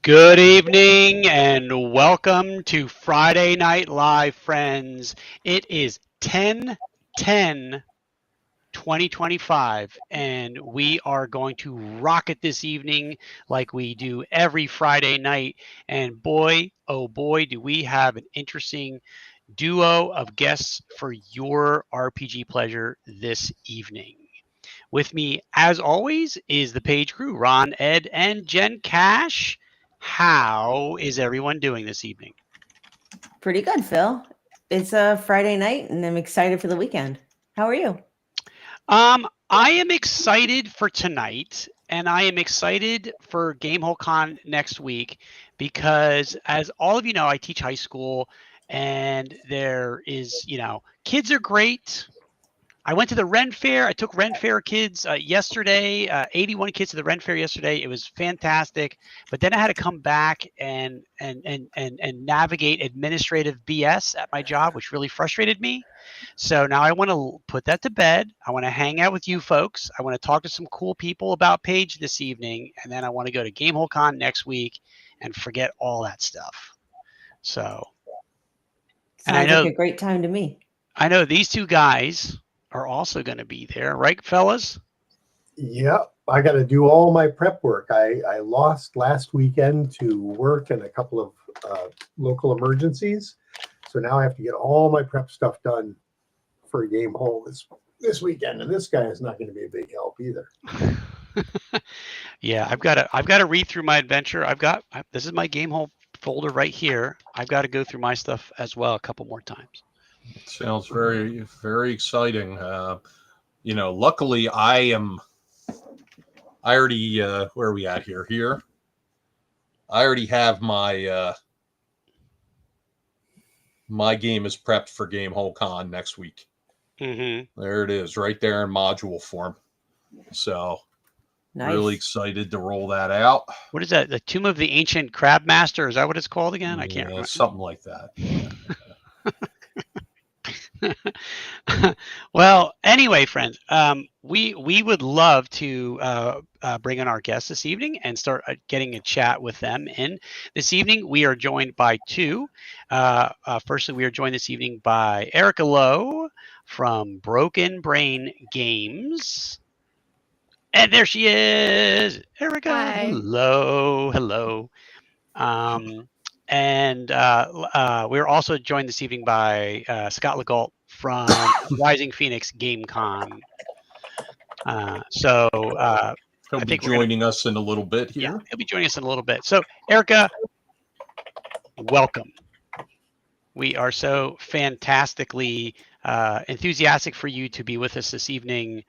Good evening and welcome to Friday Night Live, friends. It is 10/10/2025, and we are going to rock it this evening like we do every Friday night. And boy, oh boy, do we have an interesting duo of guests for your RPG pleasure this evening. With me, as always, is the page crew, Ron, Ed, and Jen Cash. How is everyone doing this evening? Pretty good, Phil. It's a Friday night and I'm excited for the weekend. How are you? I am excited for tonight, and I am excited for Gamehole Con next week because, as all of you know, I teach high school, and there is, kids are great. I went to the Ren Fair. I took Ren Fair kids yesterday, 81 kids to the Ren Fair yesterday. It was fantastic. But then I had to come back and navigate administrative BS at my job, which really frustrated me. So now I want to put that to bed. I want to hang out with you folks. I want to talk to some cool people about Page this evening. And then I want to go to Gamehole Con next week and forget all that stuff. So, Sounds like a great time to me. I know these two guys are also going to be there, right, fellas? Yep, I got to do all my prep work. I lost last weekend to work and a couple of local emergencies, so now I have to get all my prep stuff done for a game hole this weekend. And this guy is not going to be a big help either. Yeah, I've got to read through my adventure. This is my game hole folder right here. I've got to go through my stuff as well a couple more times. Sounds very, very exciting. Luckily I already, where are we at here? Here. I already have my game is prepped for Gamehole Con next week. Mm-hmm. There it is, right there in module form. So Nice. Really excited to roll that out. What is that? The Tomb of the Ancient Crab Master? Is that what it's called again? I can't remember. Something like that. Well, anyway, friends, we would love to bring on our guests this evening and start getting a chat with them. And this evening, we are joined by two. Firstly, we are joined this evening by Erica Lowe from Broken Brain Games. And there she is, Erica. Hi. Hello. And we're also joined this evening by Scott Legault from Rising Phoenix GameCon. He'll be joining us in a little bit here. Yeah, he'll be joining us in a little bit. So, Erica, welcome. We are so fantastically enthusiastic for you to be with us this evening.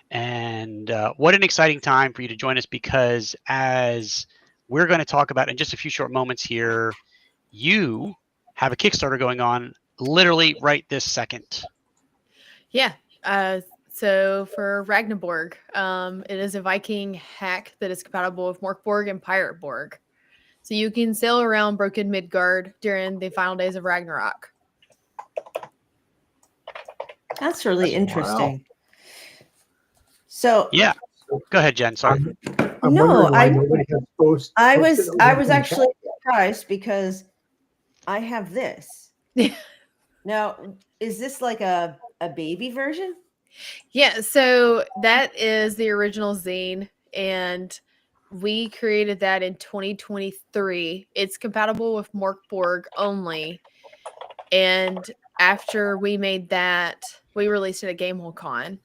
And what an exciting time for you to join us, because as we're going to talk about in just a few short moments here, you have a Kickstarter going on literally right this second. Yeah. So for Ragnarborg, it is a Viking hack that is compatible with Morkborg and Pirateborg. So you can sail around Broken Midgard during the final days of Ragnarok. That's really interesting. So yeah, go ahead, Jen. Sorry. I was actually surprised because I have this. Now, is this like a baby version? Yeah, so that is the original zine, and we created that in 2023. It's compatible with Morkborg only, and after we made that, we released it at Gamehole Con.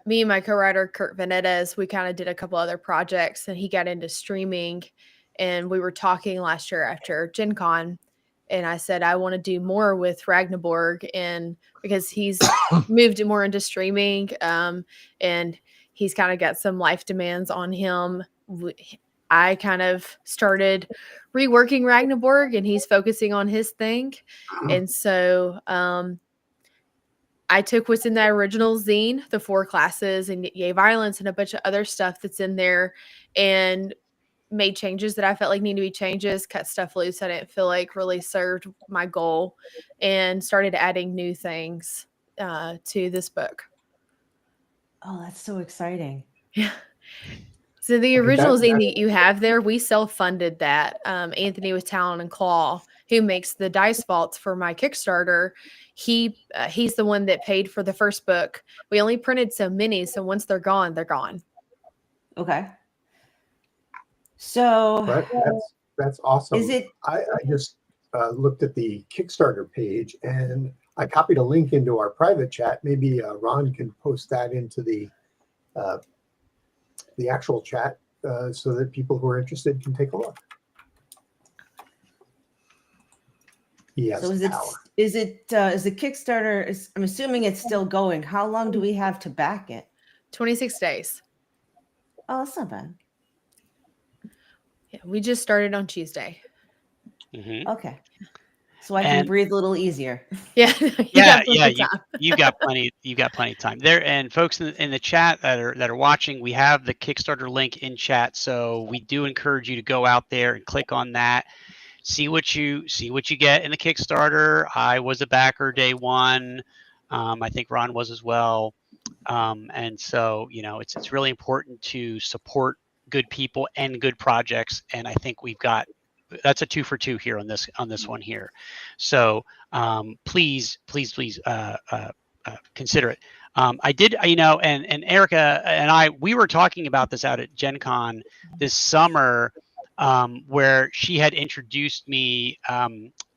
Me and my co-writer Kurt Venedes, we kind of did a couple other projects, and he got into streaming, and we were talking last year after Gen Con, and I said I want to do more with Ragnarborg, and because he's moved more into streaming, and he's kind of got some life demands on him. I kind of started reworking Ragnarborg, and he's focusing on his thing, and so I took what's in that original zine, the 4 classes and Yay Violence and a bunch of other stuff that's in there, and made changes that I felt like needed to be changes, cut stuff loose I didn't feel like really served my goal, and started adding new things to this book. Oh, that's so exciting. Yeah. So the I think original that- zine that you have there, we self-funded that. Anthony with Talon and Claw, who makes the dice vaults for my Kickstarter, he's the one that paid for the first book. We only printed so many, so once they're gone, they're gone. Okay. So that's awesome. is it? I just looked at the Kickstarter page and I copied a link into our private chat. Maybe Ron can post that into the actual chat so that people who are interested can take a look. Yes. So is the Kickstarter? I'm assuming it's still going. How long do we have to back it? 26 days. Oh, that's not bad. Yeah, we just started on Tuesday. Mhm. Okay. So I can breathe a little easier. Yeah. You've got plenty of time there. And folks in the chat that are watching, we have the Kickstarter link in chat. So we do encourage you to go out there and click on that. See what you get in the Kickstarter. I was a backer day one. I think Ron was as well. And so, it's really important to support good people and good projects. And I think that's a 2 for 2 here on this one here. So please consider it. I did, and Erica and we were talking about this out at Gen Con this summer, where she had introduced me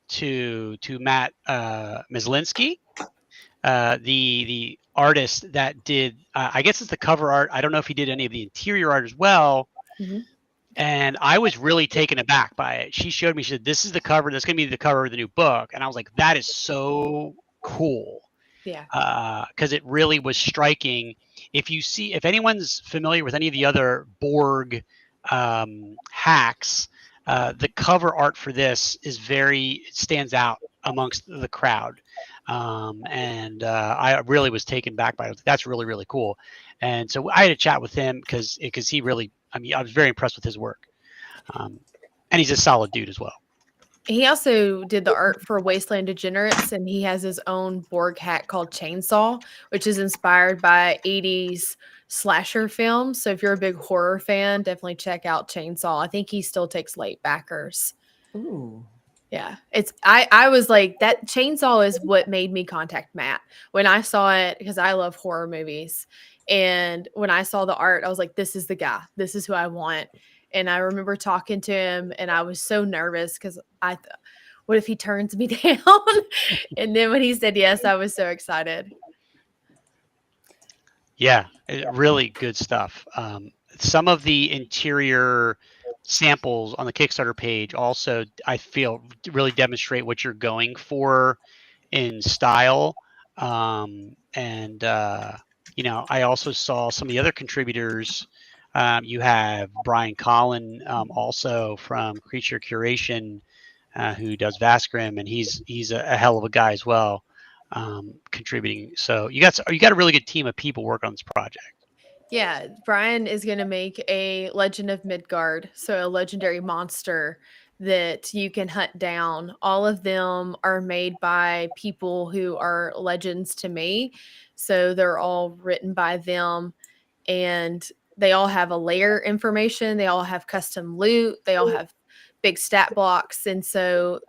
to Matt Mislinski, the artist that did, I guess it's the cover art. I don't know if he did any of the interior art as well. Mm-hmm. And I was really taken aback by it. She showed me, she said, this is the cover. That's going to be the cover of the new book. And I was like, that is so cool. Yeah. Because it really was striking. If anyone's familiar with any of the other Borg hacks, the cover art for this it stands out amongst the crowd. And I really was taken back by it. That's really, really cool. And so I had a chat with him because he really, I was very impressed with his work. And he's a solid dude as well. He also did the art for Wasteland Degenerates, and he has his own Borg hack called Chainsaw, which is inspired by 80s slasher films. So if you're a big horror fan, definitely check out Chainsaw. I think he still takes late backers. Ooh. Yeah, I was like, that Chainsaw is what made me contact Matt when I saw it, because I love horror movies. And when I saw the art, I was like, this is the guy. This is who I want. And I remember talking to him, and I was so nervous because I thought, what if he turns me down? And then when he said yes, I was so excited. Yeah, really good stuff. Some of the interior samples on the Kickstarter page also, I feel, really demonstrate what you're going for in style. I also saw some of the other contributors. You have Brian Collin, also from Creature Curation, who does Vasgrim, and he's a hell of a guy as well, contributing. So you got a really good team of people working on this project. Yeah, Brian is going to make a Legend of Midgard, so a legendary monster that you can hunt down. All of them are made by people who are legends to me, so they're all written by them, and they all have a layer information. They all have custom loot. They all have big stat blocks, and so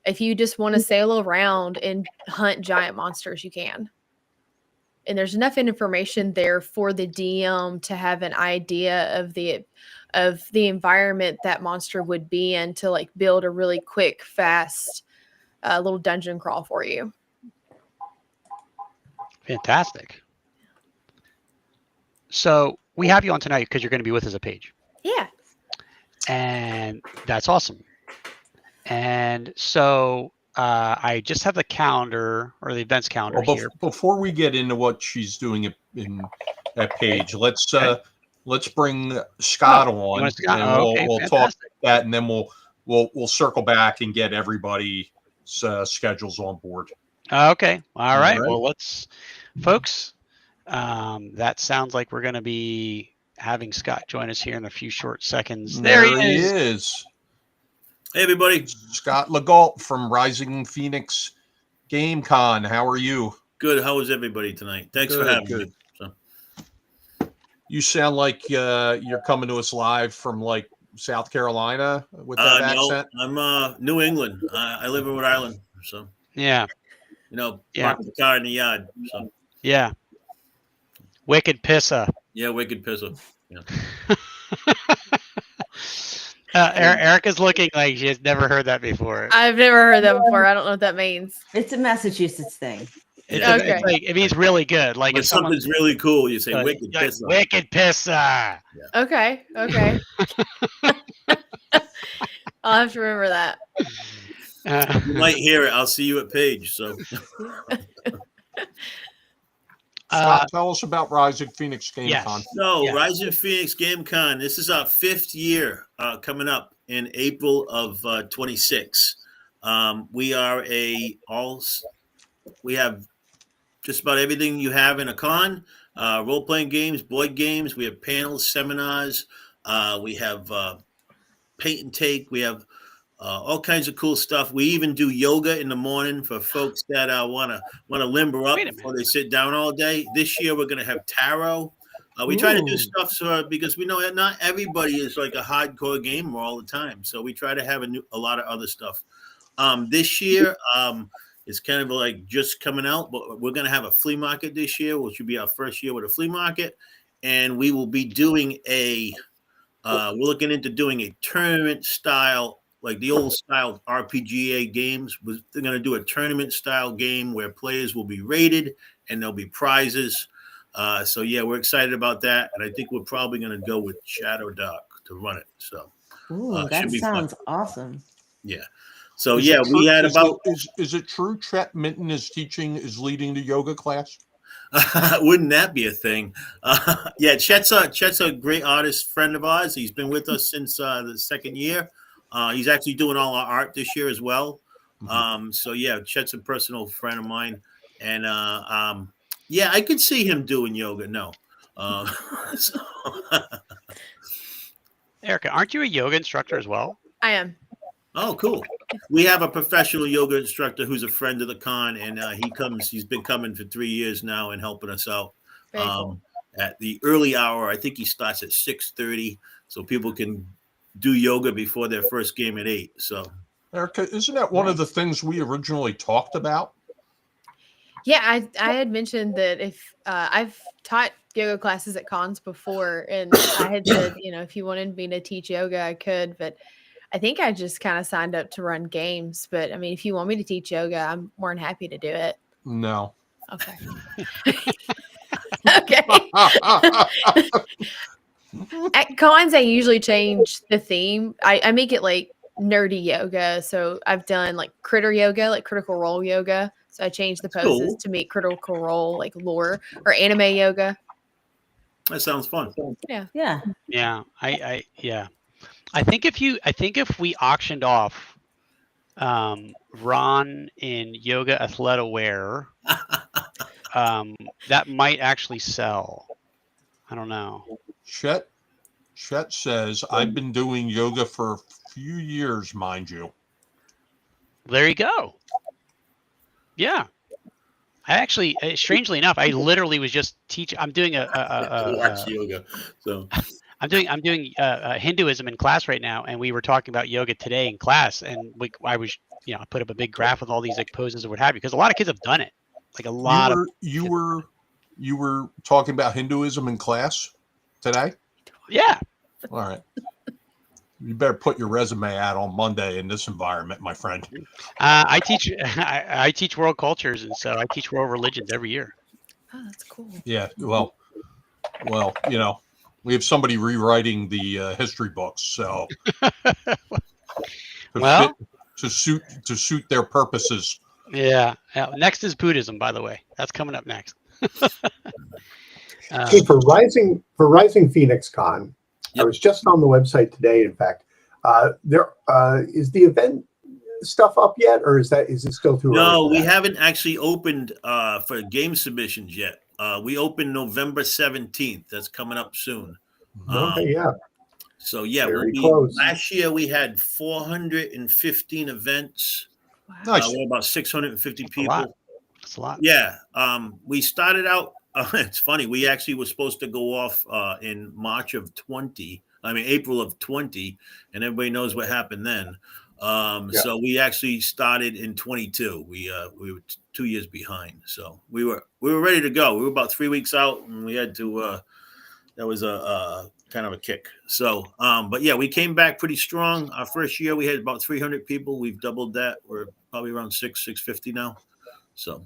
if you just want to sail around and hunt giant monsters, you can. And there's enough information there for the DM to have an idea of the environment that monster would be in, to like build a really quick, fast little dungeon crawl for you. Fantastic. So we have you on tonight because you're going to be with us at Page. Yeah. And that's awesome. And so I just have the calendar, or the events calendar here. Before we get into what she's doing in that page, let's bring Scott on, and we'll talk that, and then we'll circle back and get everybody's schedules on board. Okay. All right. Well, let's, folks. That sounds like we're going to be having Scott join us here in a few short seconds. There he is. Hey, everybody. Scott Legault from Rising Phoenix Game Con. How are you? Good. How is everybody tonight? Thanks for having me. So. You sound like you're coming to us live from like South Carolina with that accent. No, I'm New England. I live in Rhode Island, so Yeah. Park the car in the yard. So yeah. Wicked pissa. yeah, wicked pizza. Yeah. Erica's looking like she has never heard that before. I've never heard that before. I don't know what that means. It's a Massachusetts thing. It's like it means really good. Like if something's really cool, you say wicked pissa. Wicked pissa. Yeah. Okay. I'll have to remember that. You might hear it. I'll see you at Page. So Scott, tell us about Rising Phoenix Game Con. Rising Phoenix Game Con. This is our 5th year coming up in April of 26. We have just about everything you have in a con. Role-playing games, board games. We have panels, seminars. We have paint and take. We have all kinds of cool stuff. We even do yoga in the morning for folks that want to limber up before they sit down all day. This year we're going to have tarot. We try to do stuff because we know that not everybody is like a hardcore gamer all the time. So we try to have a lot of other stuff. This year it's kind of like just coming out, but we're going to have a flea market this year, which will be our first year with a flea market, and we will be doing we're looking into doing a tournament style, like the old style RPGA games. They're going to do a tournament style game where players will be rated and there'll be prizes. So yeah, we're excited about that, and I think we're probably going to go with Shadow Dark to run it. So that sounds awesome. Yeah. So we had about. Is it true Chet Minton is leading the yoga class? Wouldn't that be a thing? Chet's a great artist friend of ours. He's been with us since the 2nd year. He's actually doing all our art this year as well. Mm-hmm. Chet's a personal friend of mine, and I could see him doing yoga. No, Erica, aren't you a yoga instructor as well? I am. Oh, cool. We have a professional yoga instructor who's a friend of the con, and he's been coming for 3 years now and helping us out. Cool. At the early hour. I think he starts at 6:30, so people can do yoga before their first game at 8. So, Erica, isn't that one of the things we originally talked about? Yeah, I had mentioned that if I've taught yoga classes at cons before, and I had said, if you wanted me to teach yoga, I could, but I think I just kind of signed up to run games. But I mean, if you want me to teach yoga, I'm more than happy to do it. No. Okay. Okay. At cons, I usually change the theme. I make it like nerdy yoga. So I've done like critter yoga, like critical role yoga. So I changed the poses to make critical role like lore, or anime yoga. That sounds fun. Yeah. I think if we auctioned off Ron in yoga athletic wear, that might actually sell. I don't know. Chet says, I've been doing yoga for a few years, mind you. There you go. Yeah. I actually, strangely enough, I literally was just teaching. I'm doing watch yoga. So I'm doing Hinduism in class right now, and we were talking about yoga today in class, and I was, I put up a big graph with all these like poses and what have you, because a lot of kids have done it. Like a lot you were talking about Hinduism in class today? Yeah. All right. You better put your resume out on Monday in this environment, my friend. I teach world cultures, and so I teach world religions every year. Oh, that's cool. Yeah. Well, we have somebody rewriting the history books, so to suit their purposes. Yeah. Next is Buddhism, by the way. That's coming up next. For Rising Phoenix Con, I was just on the website today. In fact, there is the event stuff up yet, or is it still too early? No, we haven't actually opened for game submissions yet. We open November 17th. That's coming up soon. Okay, yeah. So yeah, last year we had 415 events. Wow. Nice. We had about 650 people. That's a lot. Yeah. We started out It's funny. We actually were supposed to go off in March of 20. I mean, April of 20, and everybody knows what happened then. So we actually started in 22. We were 2 years behind. So we were ready to go. We were about 3 weeks out, and we had to. That was a kind of a kick. So, but yeah, we came back pretty strong. Our first year, we had about 300 people. We've doubled that. We're probably around 650 now. So,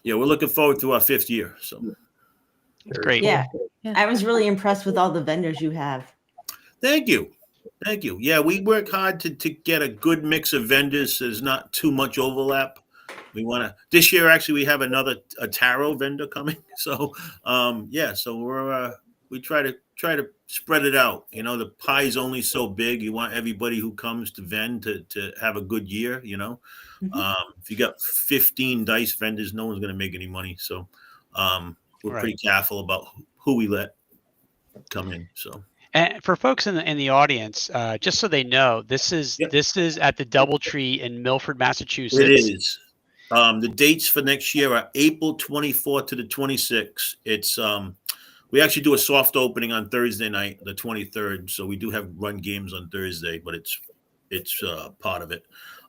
yeah, we're looking forward to our 5th year. So, it's great. Yeah. I was really impressed with all the vendors you have. Thank you. Yeah, we work hard to get a good mix of vendors. There's not too much overlap. We want to. This year, actually, we have a tarot vendor coming. So, yeah, so we try to spread it out. You know, the pie's only so big. You want everybody who comes to vend to have a good year. You know, if you got 15 dice vendors, no one's going to make any money. So, we're pretty careful about who we let come in. So. And for folks in the audience, just so they know, this is at the DoubleTree in Milford, Massachusetts. It is. The dates for next year are April 24th to the 26th. It's we actually do a soft opening on Thursday night, the 23rd. So we do have run games on Thursday, but it's part of it.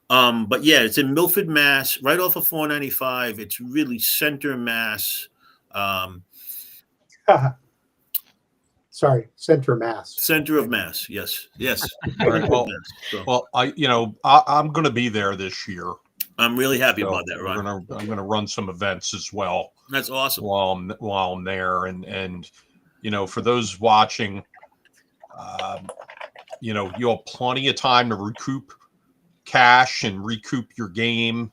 But yeah, it's in Milford, Mass, right off of 495. It's really center Mass. Sorry, Center Mass. Center of Mass. Yes. All right, well, I'm going to be there this year. I'm really happy about that, Ron. I'm going to run some events as well. That's awesome. While I'm there, and you know, for those watching, you know, you'll have plenty of time to recoup cash and recoup your game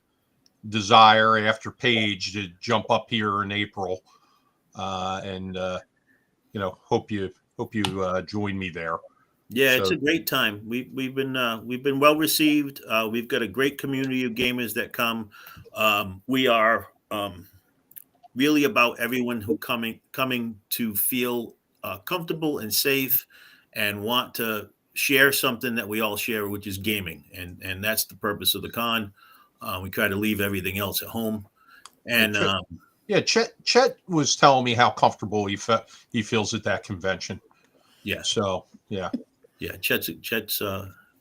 desire after Page to jump up here in April, and you know, hope you join me there. Yeah, it's a great time. We've been well received. We've got a great community of gamers that come. We are really about everyone who coming to feel comfortable and safe and want to share something that we all share, which is gaming, and that's the purpose of the con. We try to leave everything else at home, and. Yeah, Chet was telling me how comfortable he feels at that convention. Yeah. So yeah. Chet's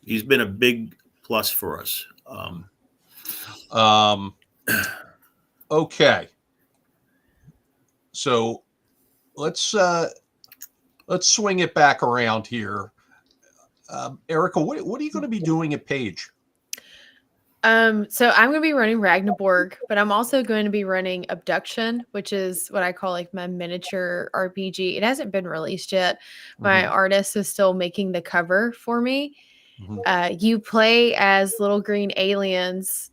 he's been a big plus for us. Okay. So let's swing it back around here. Erica, what are you going to be doing at Page? So I'm going to be running Ragnarborg, but I'm also going to be running Abduction, which is what I call like my miniature RPG. It hasn't been released yet. My artist is still making the cover for me. You play as little green aliens.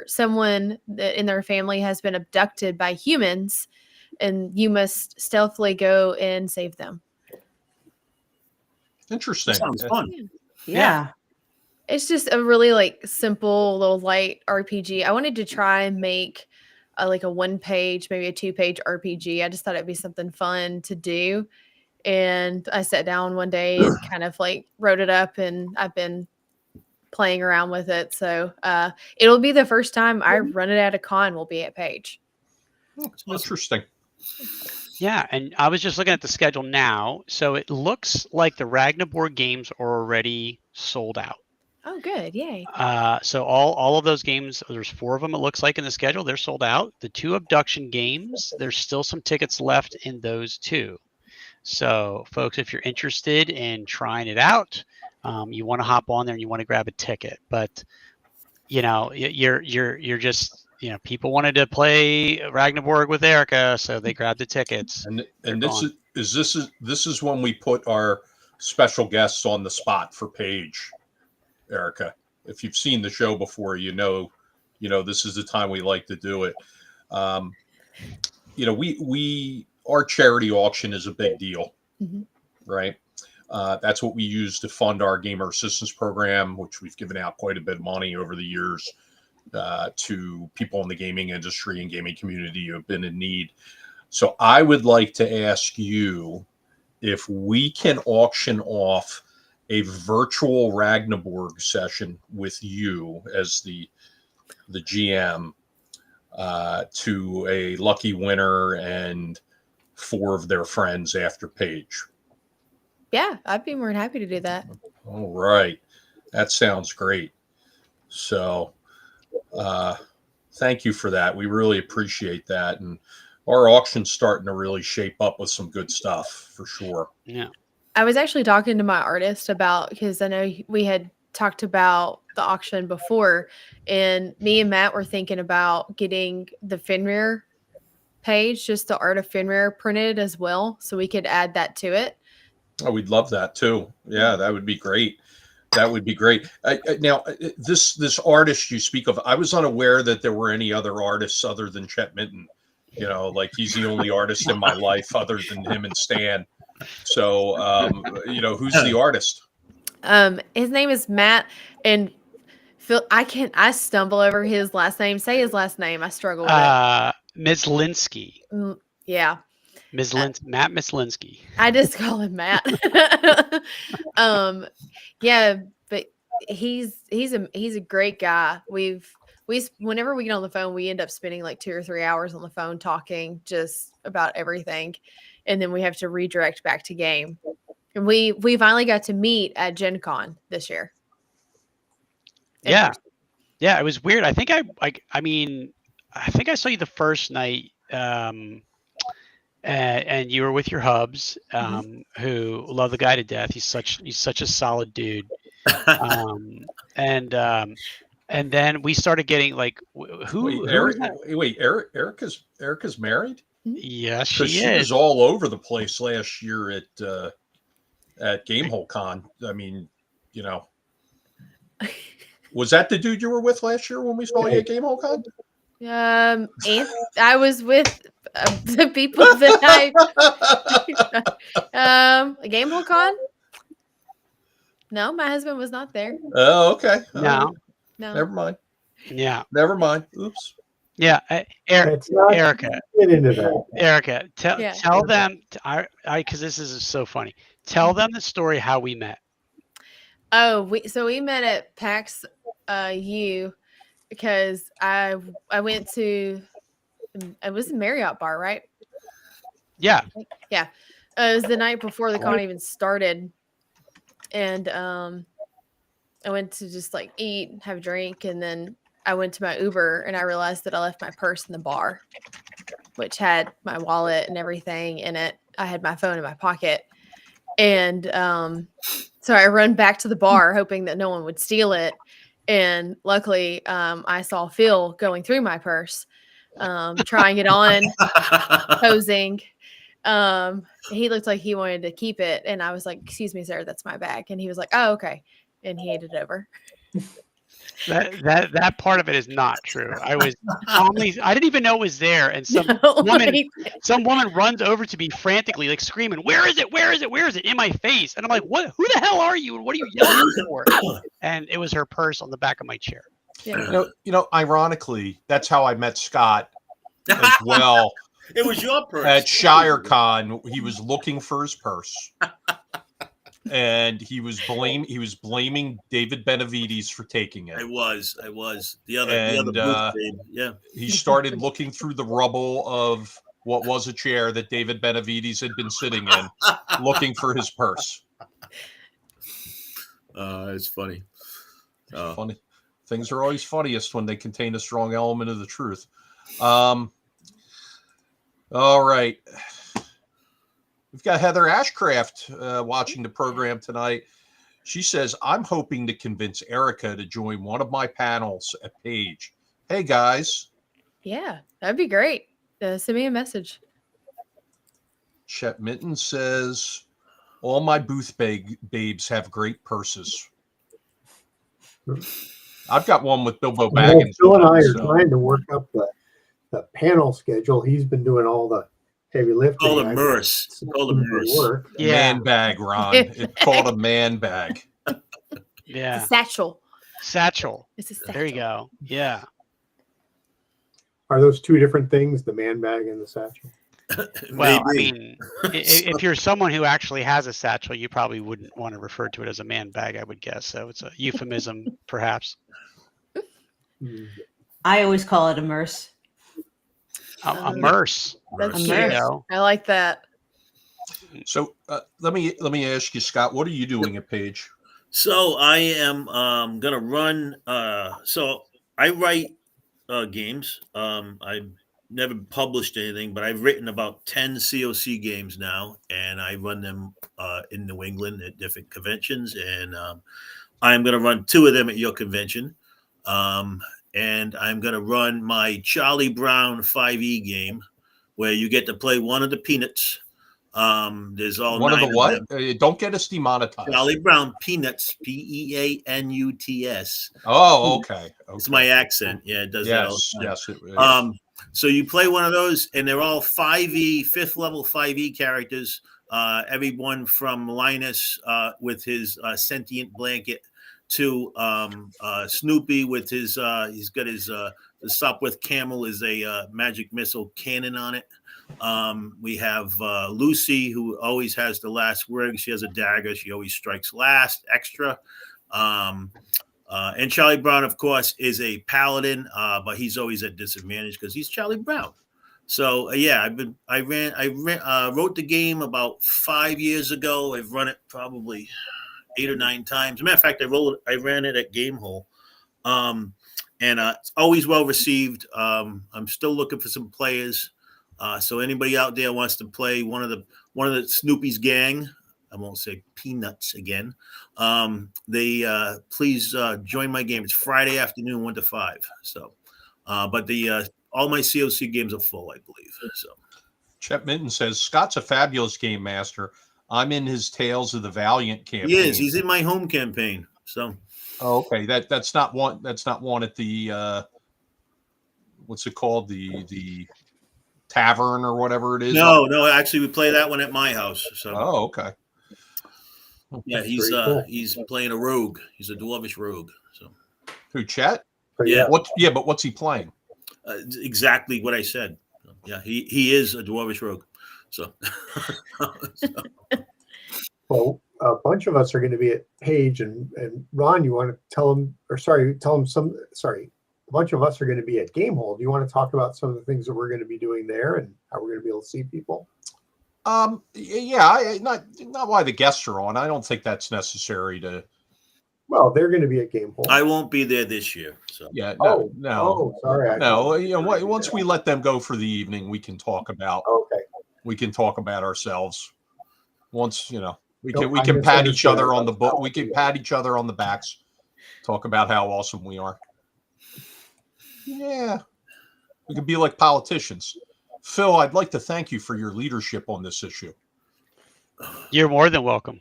Someone that in their family has been abducted by humans, and you must stealthily go and save them. Interesting. That sounds fun. Yeah. It's just a really like simple little light RPG. I wanted to try and make a 1-page, maybe a 2-page RPG. I just thought it'd be something fun to do. And I sat down one day and kind of like wrote it up, and I've been playing around with it. So it'll be the first time I run it at a con will be at Page. Interesting. Yeah, and I was just looking at the schedule now. So it looks like the Ragnarborg games are already sold out. Oh, good. Yay. So all of those games, there's 4 of them, it looks like, in the schedule. They're sold out. The 2 Abduction games, there's still some tickets left in those 2. So, folks, if you're interested in trying it out, you want to hop on there and you want to grab a ticket. But, you know, you're just, you know, people wanted to play Ragnarborg with Erica, so they grabbed the tickets. And this is when we put our special guests on the spot for Page. Erica, if you've seen the show before, you know this is the time we like to do it. You know, our charity auction is a big deal, right? That's what we use to fund our gamer assistance program, which we've given out quite a bit of money over the years to people in the gaming industry and gaming community who have been in need. So I would like to ask you if we can auction off a virtual Ragnarborg session with you as the GM to a lucky winner, and 4 of their friends after Paige. Yeah, I'd be more than happy to do that. All right. That sounds great. So thank you for that. We really appreciate that. And our auction's starting to really shape up with some good stuff for sure. Yeah. I was actually talking to my artist about, because I know we had talked about the auction before, and me and Matt were thinking about getting the Fenrir page, just the art of Fenrir printed as well, so we could add that to it. Oh, we'd love that too. Yeah, that would be great. That would be great. Now, this artist you speak of, I was unaware that there were any other artists other than Chet Minton. You know, like he's the only artist in my life other than him and Stan. So, you know, who's the artist? His name is Matt, and Phil. I stumble over his last name. Say his last name. I struggle with it. Mislinsky. Yeah. Matt Mislinsky. I just call him Matt. Yeah, but he's a great guy. We whenever we get on the phone, we end up spending like 2 or 3 hours on the phone talking just about everything, and then we have to redirect back to game. And we finally got to meet at Gen Con this year. Yeah, it was weird. I think I think I saw you the first night. And you were with your hubs, who love the guy to death. He's such a solid dude. And then we started getting like, Erica's married? Yes, she was all over the place last year at Gamehole Con. I mean, you know, was that the dude you were with last year when we saw you at Gamehole Con? And I was with the people that Gamehole Con. No, my husband was not there. Oh, okay. No. Never mind. Yeah. Never mind. Oops. Yeah, Erica. Get into that. Erica, tell them. Because this is so funny. Tell them the story how we met. Oh, we met at PAX U. Because I went to, it was a Marriott bar, right? Yeah. Yeah. It was the night before the con even started. And I went to just like eat, have a drink. And then I went to my Uber and I realized that I left my purse in the bar, which had my wallet and everything in it. I had my phone in my pocket. And so I run back to the bar hoping that no one would steal it. And luckily, I saw Phil going through my purse, trying it on, posing. He looked like he wanted to keep it. And I was like, "Excuse me, sir, that's my bag." And he was like, "Oh, okay." And he handed it over. That part of it is not true. I didn't even know it was there. And some woman runs over to me frantically, like screaming, "Where is it? Where is it? Where is it?" in my face. And I'm like, "What? Who the hell are you? And what are you yelling for?" And it was her purse on the back of my chair. Yeah. You know, ironically, that's how I met Scott as well. It was your purse. At ShireCon, he was looking for his purse. And he was blaming David Benavides for taking it. I was the other booth, yeah. He started looking through the rubble of what was a chair that David Benavides had been sitting in, looking for his purse. It's funny. Funny. Things are always funniest when they contain a strong element of the truth. All right. We've got Heather Ashcraft watching the program tonight. She says, "I'm hoping to convince Erica to join one of my panels at Page." Hey, guys. Yeah, that'd be great. Send me a message. Chet Minton says, "All my booth babes have great purses." I've got one with Bilbo Baggins. Phil and I are trying to work up the panel schedule. He's been doing all the heavy lifting. Call it Merce. Yeah. Man bag, Ron. It's called a man bag. Yeah. It's a satchel. It's a satchel. There you go. Yeah. Are those two different things, the man bag and the satchel? Well, I mean, if you're someone who actually has a satchel, you probably wouldn't want to refer to it as a man bag, I would guess. So it's a euphemism, perhaps. I always call it a Merce. Immerse. That's Immerse. cute. I like that. So let me ask you, Scott, what are you doing at Page? So I am gonna run. So I write games. I've never published anything, but I've written about 10 COC games now, and I run them in New England at different conventions. And I'm going to run 2 of them at your convention. And I'm going to run my Charlie Brown 5e game, where you get to play one of the Peanuts. There's all one 9 of the what? them. Don't get us demonetized. Charlie Brown Peanuts, Peanuts. Oh, okay. It's my accent. Yeah, it does that all the time. Yes, it is. So you play one of those, and they're all 5e, 5th level 5e characters. Everyone from Linus with his sentient blanket to Snoopy with his he's got his the Sopwith camel is a magic missile cannon on it. We have Lucy, who always has the last word. She has a dagger. She always strikes last, extra. And Charlie Brown, of course, is a paladin, but he's always at disadvantage because he's Charlie Brown. So yeah, I wrote the game about 5 years ago. I've run it probably 8 or 9 times. As a matter of fact, I ran it at Gamehole, and it's always well received. I'm still looking for some players. So anybody out there wants to play one of the Snoopy's gang, I won't say Peanuts again. They please join my game. It's Friday afternoon, 1 to 5. So, but all my COC games are full, I believe. So, Chet Minton says Scott's a fabulous game master. I'm in his Tales of the Valiant campaign. He is. He's in my home campaign. So, okay, that's not one. That's not one at the what's it called? The tavern or whatever it is. No. Actually, we play that one at my house. So, oh, okay. Yeah, he's playing a rogue. He's a dwarvish rogue. So, who, Chet? Yeah. But what's he playing? Exactly what I said. Yeah, he is a dwarvish rogue. So, Well, a bunch of us are going to be at Page, and Ron, you want to tell them, a bunch of us are going to be at Gamehole. Do you want to talk about some of the things that we're going to be doing there and how we're going to be able to see people? Yeah, not why the guests are on. I don't think that's necessary to. Well, they're going to be at Gamehole. I won't be there this year. So yeah, no. Oh, sorry. No, once we let them go for the evening, we can talk about. Okay. We can talk about ourselves. Once we can pat each other on the book. We can pat each other on the backs. Talk about how awesome we are. Yeah, we could be like politicians. Phil, I'd like to thank you for your leadership on this issue. You're more than welcome.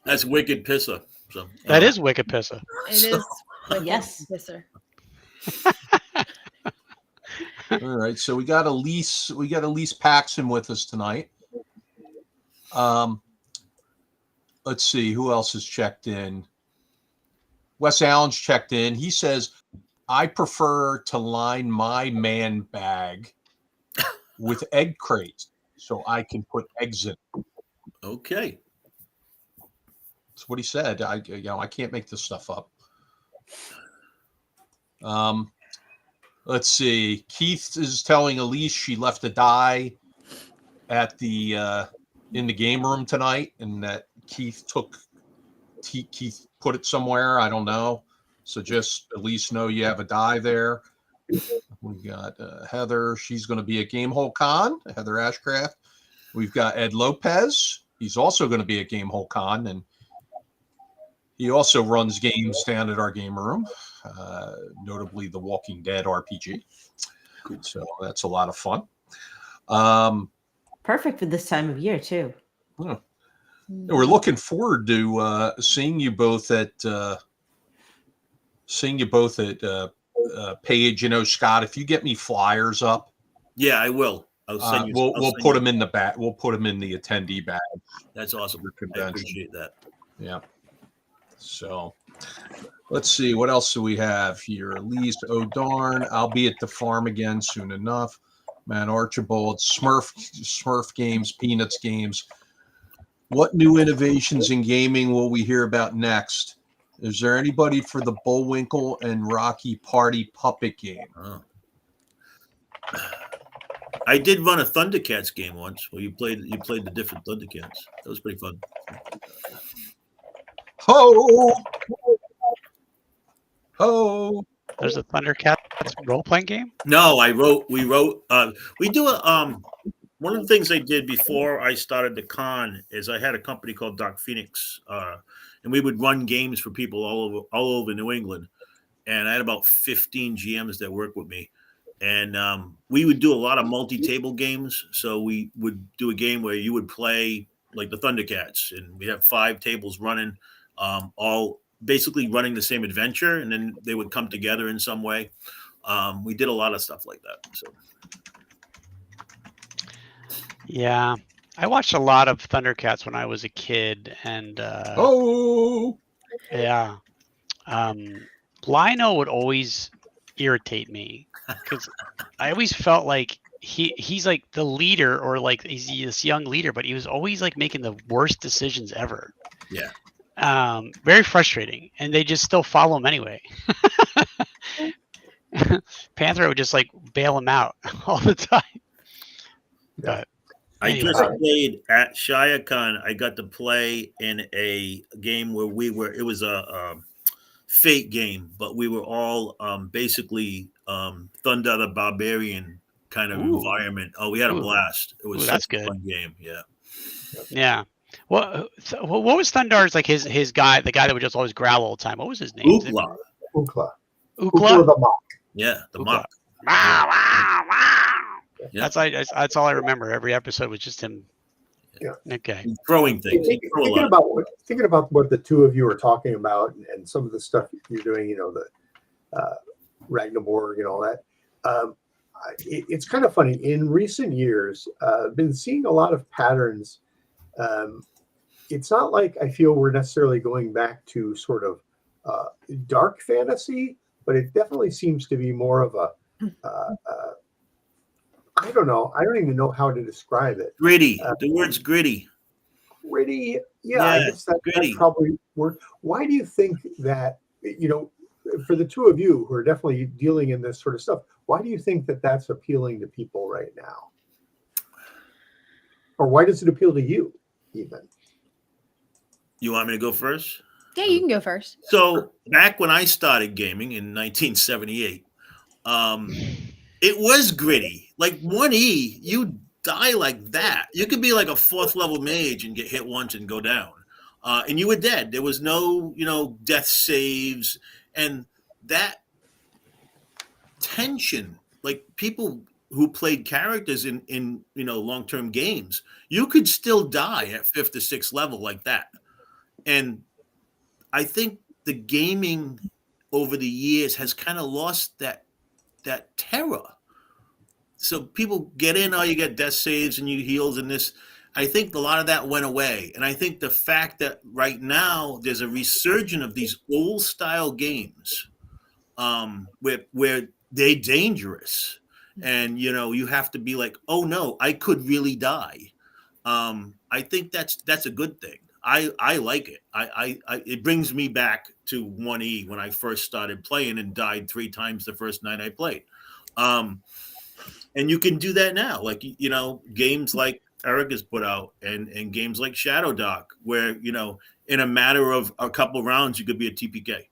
That's wicked pisser. So that is wicked pisser. It is. Yes. Pisser. All right, so we got Elise Paxson with us tonight. Let's see who else has checked in. Wes Allen's checked in. He says, I prefer to line my man bag with egg crates so I can put eggs in. Okay. That's what he said. I can't make this stuff up. Let's see. Keith is telling Elise she left a die at the in the game room tonight, and that Keith put it somewhere. I don't know. So just at least know you have a die there. We got Heather. She's going to be at Gamehole Con. Heather Ashcraft. We've got Ed Lopez. He's also going to be at Gamehole Con, and he also runs games down at our game room, notably the Walking Dead RPG. So that's a lot of fun. Perfect for this time of year too. We're looking forward to seeing you both at Page. Scott, if you get me flyers up, yeah, I will. I'll send you. We'll put them in the bag. We'll put them in the attendee bag. That's awesome. I appreciate that. Yeah. So let's see. What else do we have here? Elise, oh darn. I'll be at the farm again soon enough. Matt Archibald, Smurf games, Peanuts games. What new innovations in gaming will we hear about next? Is there anybody for the Bullwinkle and Rocky Party puppet game? Oh. I did run a Thundercats game once where you played the different Thundercats. That was pretty fun. Ho! Ho! There's a Thundercats role-playing game? No, we do a one of the things I did before I started the con is I had a company called Doc Phoenix, and we would run games for people all over New England. And I had about 15 GMs that worked with me. And we would do a lot of multi-table games. So we would do a game where you would play like the Thundercats, and we'd have 5 tables running, all basically running the same adventure, and then they would come together in some way. We did a lot of stuff like that. So. Yeah, I watched a lot of Thundercats when I was a kid, and yeah, Lionel would always irritate me because I always felt like he's like the leader, or like he's this young leader, but he was always like making the worst decisions ever. Yeah. Very frustrating, and they just still follow him anyway. Panther would just like bail him out all the time. But I just played at ShireCon. I got to play in a game where it was a Fate game, but we were all basically Thunder the Barbarian kind of environment. Oh, we had a blast. It was such a fun game. Yeah. Yeah. What was Thundar's like his guy, the guy that would just always growl all the time? What was his name? Ookla. Ookla the Mock. Yeah, the Mock. Wow, wow, wow. Yeah. That's all I remember. Every episode was just him. Yeah. Okay. He's throwing things. Thinking about what the two of you are talking about, and some of the stuff you're doing, the Ragnarborg and all that. It's kind of funny. In recent years, I've been seeing a lot of patterns. It's not like I feel we're necessarily going back to sort of dark fantasy, but it definitely seems to be more of a I don't know. I don't even know how to describe it. Gritty. The word's gritty. Gritty. Yeah, I guess that probably works. Why do you think that, for the two of you who are definitely dealing in this sort of stuff, why do you think that that's appealing to people right now? Or why does it appeal to you even? You want me to go first? Yeah, you can go first. So back when I started gaming in 1978, it was gritty. Like 1E, you die like that. You could be like a 4th level mage and get hit once and go down. And you were dead. There was no, death saves. And that tension, like people who played characters in long-term games, you could still die at 5th or 6th level like that. And I think the gaming over the years has kind of lost that terror. So people get in, you get death saves and you heals and this. I think a lot of that went away. And I think the fact that right now there's a resurgence of these old style games where they're dangerous. And, you have to be like, oh no, I could really die. I think that's a good thing. I like it. It brings me back to 1E when I first started playing and died 3 times the first night I played. And you can do that now. Like, games like Eric has put out and games like Shadow Doc, where, in a matter of a couple rounds, you could be a TPK.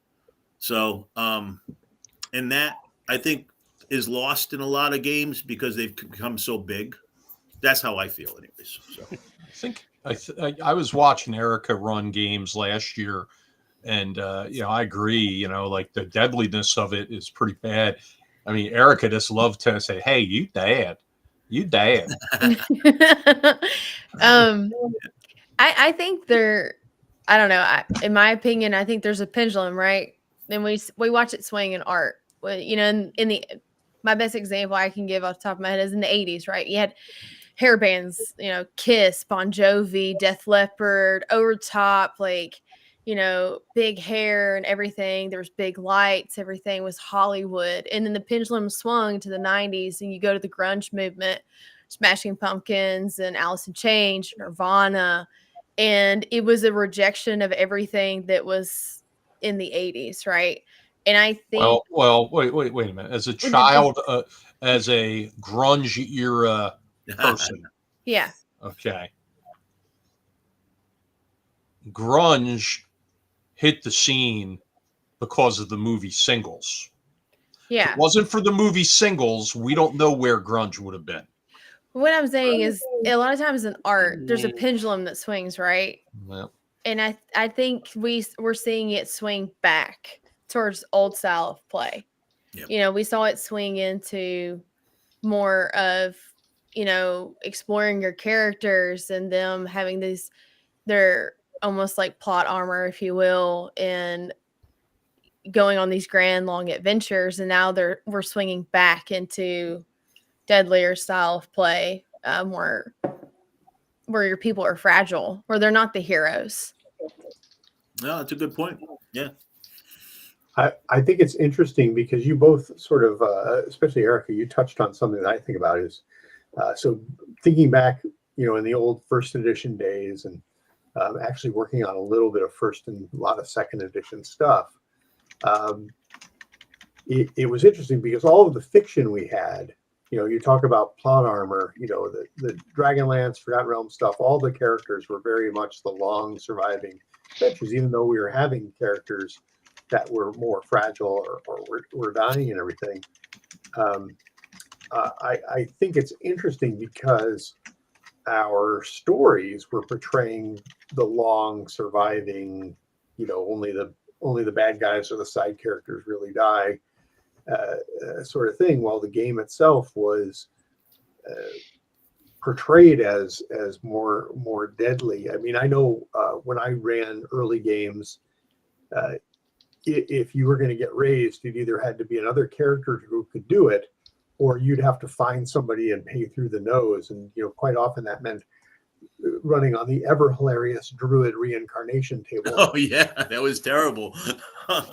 So, and that I think is lost in a lot of games because they've become so big. That's how I feel anyways. So I think I was watching Erica run games last year, and I agree. Like the deadliness of it is pretty bad. I mean, Erica just loved to say, "Hey, you dad." I think I don't know. In my opinion, I think there's a pendulum, right? And we watch it swing in art. Well, my best example I can give off the top of my head is in the 80s, right? You had hair bands, Kiss, Bon Jovi, Def Leppard, Overtop, big hair and everything. There was big lights. Everything was Hollywood. And then the pendulum swung to the 90s, and you go to the grunge movement, Smashing Pumpkins and Alice in Chains, Nirvana. And it was a rejection of everything that was in the 80s, right? And I think wait a minute. As a child, as a grunge era person. Yeah. Okay. Grunge hit the scene because of the movie Singles. Yeah. If it wasn't for the movie Singles, we don't know where grunge would have been. What I'm saying is, a lot of times in art, there's a pendulum that swings, right? Yep. And I think we're seeing it swing back towards old style of play. Yep. We saw it swing into more of, exploring your characters and them having they're almost like plot armor, if you will, and going on these grand long adventures. And now we're swinging back into deadlier style of play, where your people are fragile, where they're not the heroes. No, that's a good point. Yeah. I think it's interesting because you both sort of, especially Erica, you touched on something that I think about is, so thinking back, in the old first edition days and actually working on a little bit of first and a lot of second edition stuff. It was interesting because all of the fiction we had, you talk about plot armor, the Dragonlance, Forgotten Realms stuff, all the characters were very much the long surviving adventures, even though we were having characters that were more fragile or were dying and everything. I think it's interesting because our stories were portraying the long surviving, only the bad guys or the side characters really die, sort of thing, while the game itself was portrayed as more deadly. I mean, I know when I ran early games, if you were going to get raised, it either had to be another character who could do it, or you'd have to find somebody and pay through the nose. And quite often that meant running on the ever hilarious druid reincarnation table. Oh yeah, that was terrible.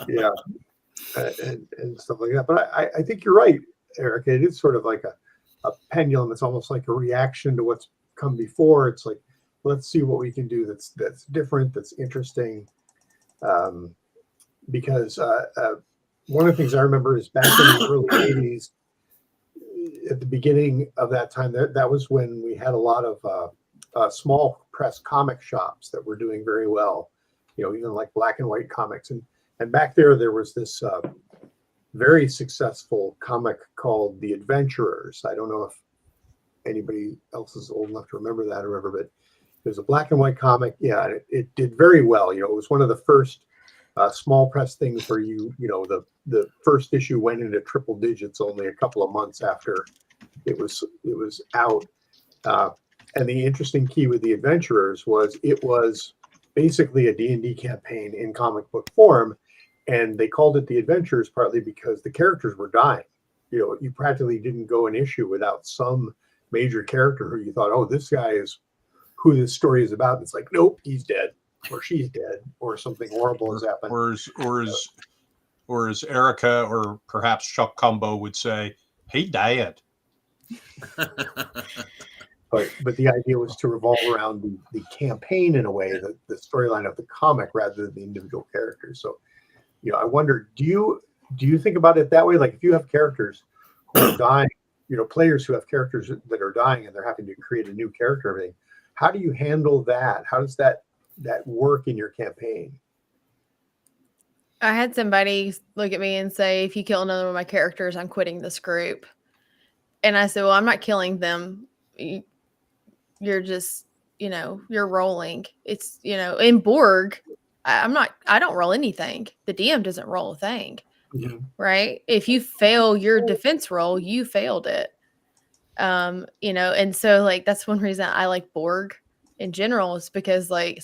Yeah, and stuff like that. But I think you're right, Eric. It is sort of like a pendulum. It's almost like a reaction to what's come before. It's like, let's see what we can do that's different, that's interesting. Because one of the things I remember is back in the early 80s, at the beginning of that time, that was when we had a lot of small press comic shops that were doing very well, even like black and white comics. And back there was this very successful comic called The Adventurers. I don't know if anybody else is old enough to remember that or whatever, but it was a black and white comic. Yeah, it did very well. It was one of the first small press things where the first issue went into triple digits only a couple of months after it was out. And the interesting key with The Adventurers was it was basically a D&D campaign in comic book form, and they called it The Adventures partly because the characters were dying. You practically didn't go an issue without some major character who you thought, oh, this guy is who this story is about. It's like, nope, he's dead, or she's dead, or something horrible has happened. Or as Erica or perhaps Chuck Cumbo would say, he died. But the idea was to revolve around the campaign in a way, the storyline of the comic rather than the individual characters. So, I wonder, do you think about it that way? Like if you have characters who are dying, players who have characters that are dying and they're having to create a new character, everything. How do you handle that? How does that work in your campaign? I had somebody look at me and say, if you kill another one of my characters, I'm quitting this group. And I said, well, I'm not killing them. You're just, you're rolling. It's, in Borg, I don't roll anything. The DM doesn't roll a thing. Mm-hmm. Right? If you fail your defense roll, you failed it. And so like, that's one reason I like Borg in general is because like,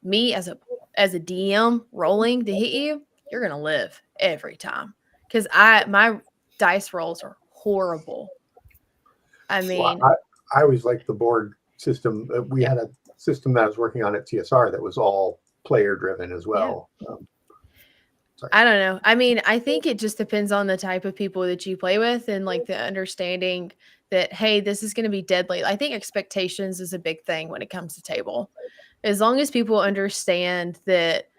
me as a DM rolling to hit you, you're going to live every time. Cause my dice rolls are horrible. I mean, well, I always liked the board system. We had a system that I was working on at TSR that was all player driven as well. Yeah. I don't know. I mean, I think it just depends on the type of people that you play with and like the understanding that, hey, this is going to be deadly. I think expectations is a big thing when it comes to table. As long as people understand that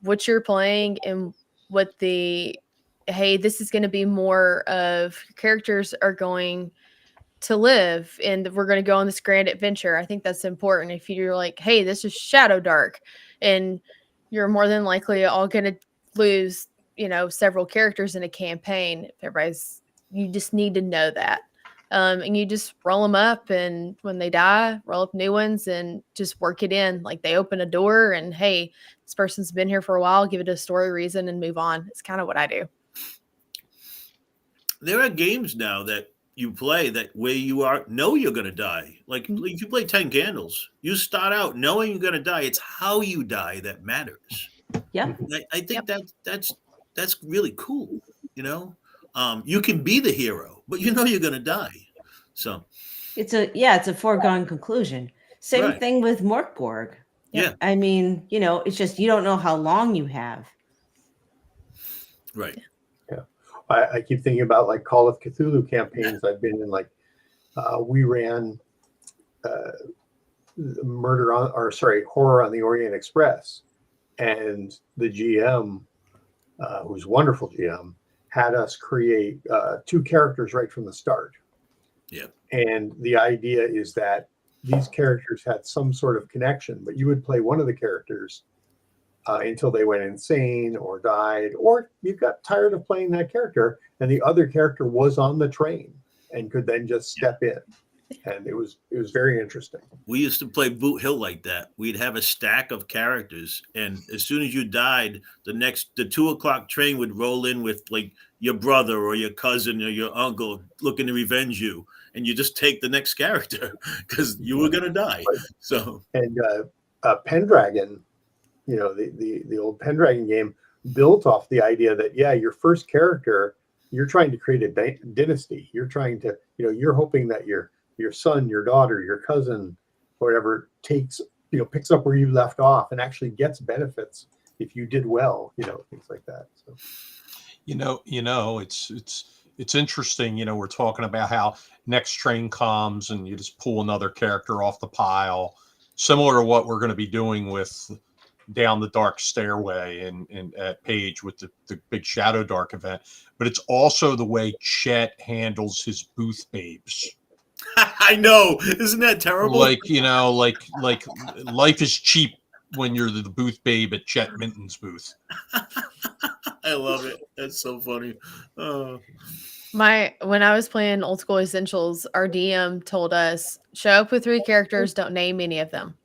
what you're playing and what hey, this is going to be more of characters are going to live and we're going to go on this grand adventure. I think that's important. If you're like, hey, this is Shadow Dark, and you're more than likely all going to lose, several characters in a campaign. You just need to know that. And you just roll them up, and when they die, roll up new ones and just work it in. Like they open a door and, hey, this person's been here for a while, give it a story reason and move on. It's kind of what I do. There are games now that you play that where know you're going to die. Like if you play 10 Candles, you start out knowing you're going to die. It's how you die that matters. Yeah. I think that's really cool. You can be the hero, but you're going to die. So it's a foregone conclusion. Same thing with Morkborg. Yeah. I mean, it's just, you don't know how long you have. Right. Yeah. I keep thinking about like Call of Cthulhu campaigns I've been in. Like we ran Horror on the Orient Express, and the GM, who's a wonderful GM, had us create 2 characters right from the start. Yeah. And the idea is that these characters had some sort of connection, but you would play one of the characters until they went insane or died, or you got tired of playing that character, and the other character was on the train and could then just step in. And it was very interesting. We used to play Boot Hill like that. We'd have a stack of characters, and as soon as you died, the 2:00 train would roll in with like your brother or your cousin or your uncle looking to revenge you, and you just take the next character because you were going to die. So and Pendragon, the old Pendragon game built off the idea that your first character, you're trying to create a dynasty. You're trying to, you're hoping that your son, your daughter, your cousin, whatever, picks up where you left off and actually gets benefits if you did well, things like that. So, it's interesting. We're talking about how next train comes and you just pull another character off the pile, similar to what we're going to be doing with Down the Dark Stairway and at Page with the big Shadow Dark event. But it's also the way Chet handles his booth babes. I know, isn't that terrible? Like life is cheap when you're the booth babe at Chet Minton's booth. I love it. That's so funny. When I was playing Old School Essentials, our DM told us, show up with 3 characters, don't name any of them.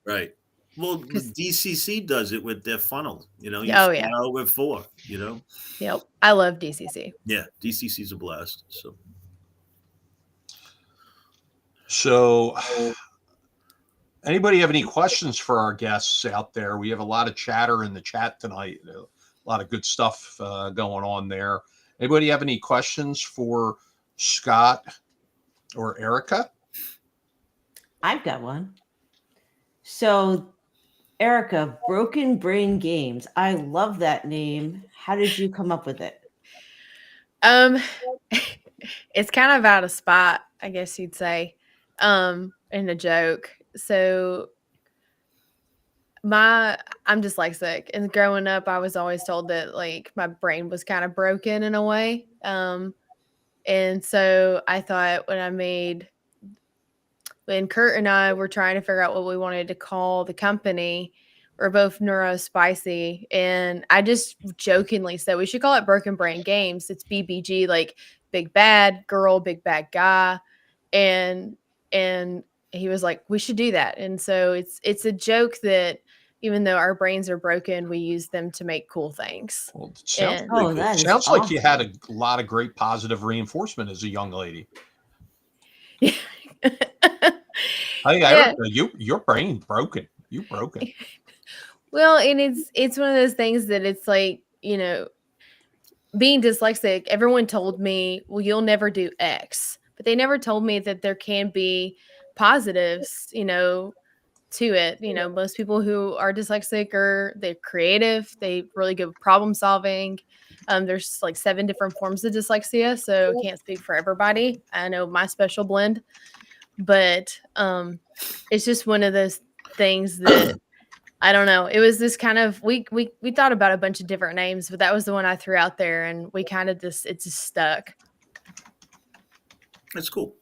Right. Well, DCC does it with their funnel. You start out with 4. Yep. I love DCC. Yeah, DCC's a blast. So, anybody have any questions for our guests out there? We have a lot of chatter in the chat tonight. A lot of good stuff going on there. Anybody have any questions for Scott or Erica? I've got one. So, Erica, Broken Brain Games. I love that name. How did you come up with it? It's kind of out of spot, I guess you'd say, in a joke. So I'm dyslexic, and growing up, I was always told that like my brain was kind of broken in a way. And so I thought when Kurt and I were trying to figure out what we wanted to call the company, we're both neurospicy, and I just jokingly said we should call it Broken Brain Games. It's BBG, like big bad girl, big bad guy, and he was like, we should do that. And so it's a joke that even though our brains are broken, we use them to make cool things. Well, it sounds cool. Sounds like you had a lot of great positive reinforcement as a young lady. Yeah. Hey, your brain broken. You broken. Well, and it's one of those things that it's like, being dyslexic, everyone told me, well, you'll never do X, but they never told me that there can be positives, to it. Most people who are dyslexic they're creative. They really good with problem solving. There's like 7 different forms of dyslexia, so I can't speak for everybody. I know my special blend, but it's just one of those things that I don't know. It was this kind of we thought about a bunch of different names, but that was the one I threw out there, and we kind of it just stuck. That's cool.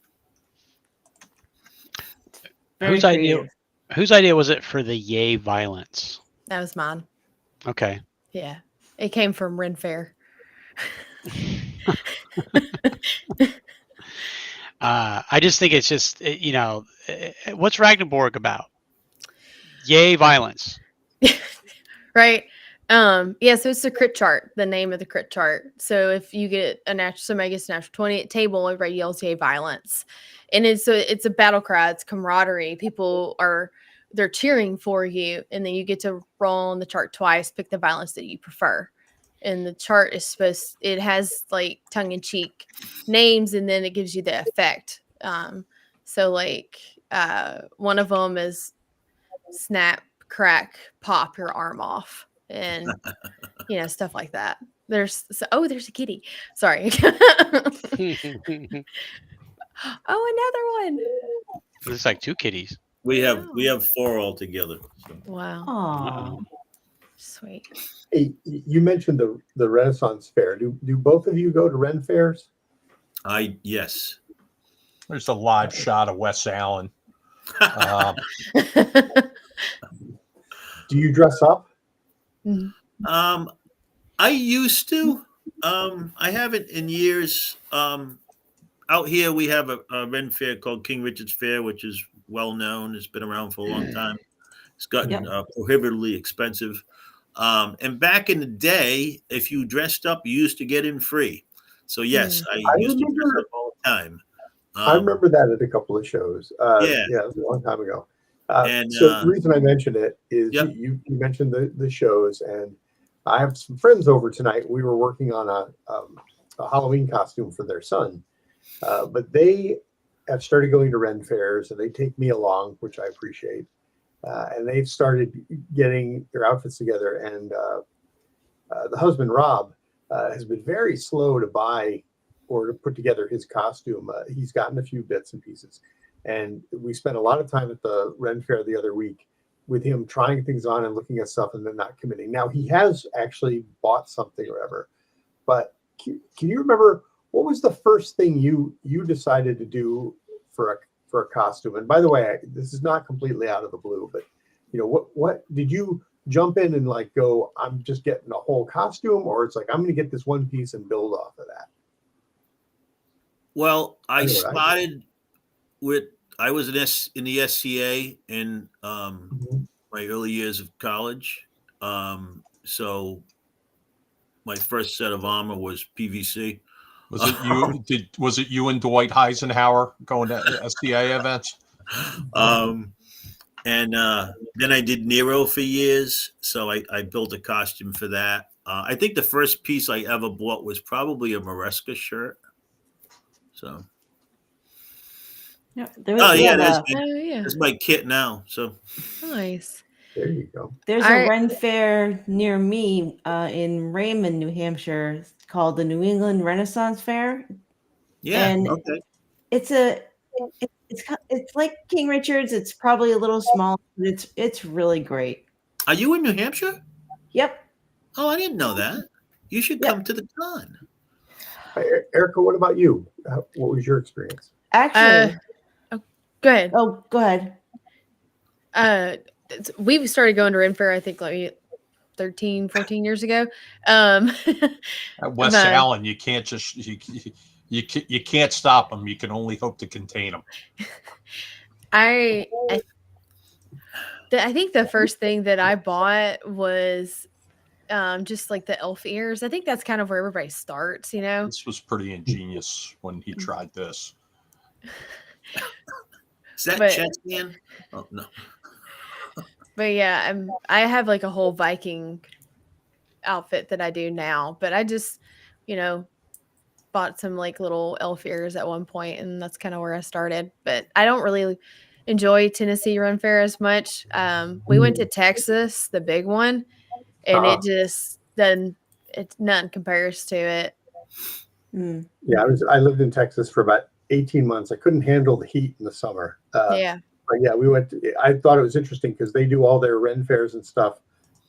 Whose idea was it for the Yay Violence? That was mine. Okay. Yeah. It came from Ren Fair. I just think it's just, what's Ragnarborg about? Yay, violence. Right. So it's the crit chart, the name of the crit chart. So if you get somebody gets a natural 20 at table, everybody yells yay violence. And it's a battle cry, it's camaraderie. People they're cheering for you, and then you get to roll on the chart twice, pick the violence that you prefer. And the chart is it has like tongue-in-cheek names, and then it gives you the effect. So like one of them is snap, crack, pop your arm off, and stuff like that. There's a kitty. Sorry. Oh, another one. It's like 2 kitties. We have 4 altogether. So. Wow. Oh, Sweet. Hey, you mentioned the Renaissance Fair. Do both of you go to Ren fairs? Yes. There's a live shot of Wes Allen. Do you dress up? I used to. I haven't in years. Out here, we have a Ren fair called King Richard's Fair, which is well known. It's been around for a long time. It's gotten prohibitively expensive. And back in the day, if you dressed up, you used to get in free. So yes, I used to dress up all the time. I remember that at a couple of shows. It was a long time ago. So the reason I mentioned it is you mentioned the shows, and I have some friends over tonight. We were working on a Halloween costume for their son, but they have started going to Ren fairs, and they take me along, which I appreciate. And they've started getting their outfits together, and the husband Rob has been very slow to buy or to put together his costume. He's gotten a few bits and pieces, and we spent a lot of time at the Ren Fair the other week with him trying things on and looking at stuff and then not committing. Now he has actually bought something or whatever, but can you remember what was the first thing you decided to do for a costume? And by the way, this is not completely out of the blue, but what did you jump in and like go, I'm just getting a whole costume, or it's like I'm going to get this one piece and build off of that? Well, I started I was in the SCA in my early years of college. So my first set of armor was PVC. Was it you? Was it you and Dwight Eisenhower going to SCA events? And then I did Nero for years, so I built a costume for that. I think the first piece I ever bought was probably a Maresca shirt. So, there's my kit now. So nice. There you go. There's a Ren fair near me in Raymond, New Hampshire, called the New England Renaissance Fair. Yeah, and it's like King Richard's. It's probably a little small, but it's really great. Are you in New Hampshire? Yep. Oh, I didn't know that. You should come to the con. Erica, what about you? What was your experience? Actually, go ahead. Oh, go ahead. We started going to Ren Fair, I think, like 13, 14 years ago. Wes Allen, you can't just you can't stop them. You can only hope to contain them. I think the first thing that I bought was just like the elf ears. I think that's kind of where everybody starts, This was pretty ingenious when he tried this. Is that Chessman? Oh no. But yeah, I have like a whole Viking outfit that I do now, but I just, bought some like little elf ears at one point, and that's kind of where I started. But I don't really enjoy Tennessee Ren Fair as much. We went to Texas, the big one, and it just nothing compares to it. Yeah, I lived in Texas for about 18 months. I couldn't handle the heat in the summer. Yeah. But yeah, we went. I thought it was interesting because they do all their Ren fairs and stuff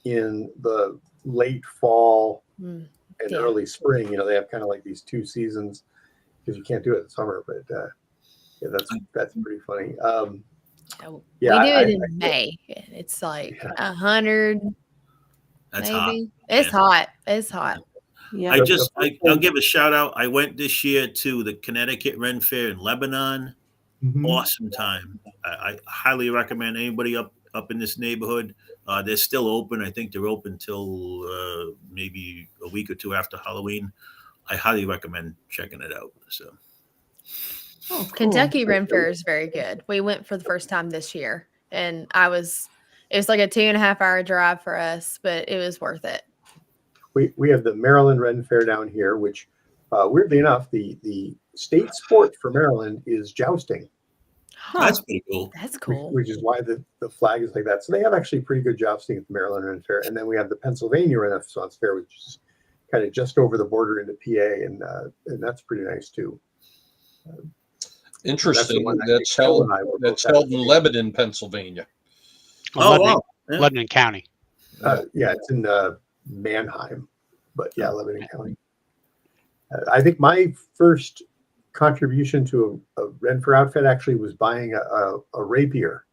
in the late fall and early spring. They have kind of like these 2 seasons because you can't do it in summer. But yeah, that's pretty funny. We do it in May. It's like 100. That's maybe. hot. It's hot. It's hot. Yeah. I'll give a shout out. I went this year to the Connecticut Ren Fair in Lebanon. Mhm. Awesome time. I highly recommend anybody up in this neighborhood. They're still open. I think they're open till maybe a week or 2 after Halloween. I highly recommend checking it out. So, Oh, cool. Kentucky Ren Fair is very good. We went for the first time this year, and it was like a 2.5-hour drive for us, but it was worth it. We have the Maryland Ren Fair down here, which weirdly enough, the state sport for Maryland is jousting. That's pretty cool. That's cool. Which is why the flag is like that. So they have actually pretty good jousting at the Maryland Ren Fair. And then we have the Pennsylvania Renaissance Fair, which is kind of just over the border into PA, and that's pretty nice too. Interesting. That's held in Lebanon, Pennsylvania. Lebanon, Yeah. Lebanon County. Yeah, it's in Manheim, but yeah, Lebanon County. I think my first contribution to a Ren Fair outfit actually was buying a rapier.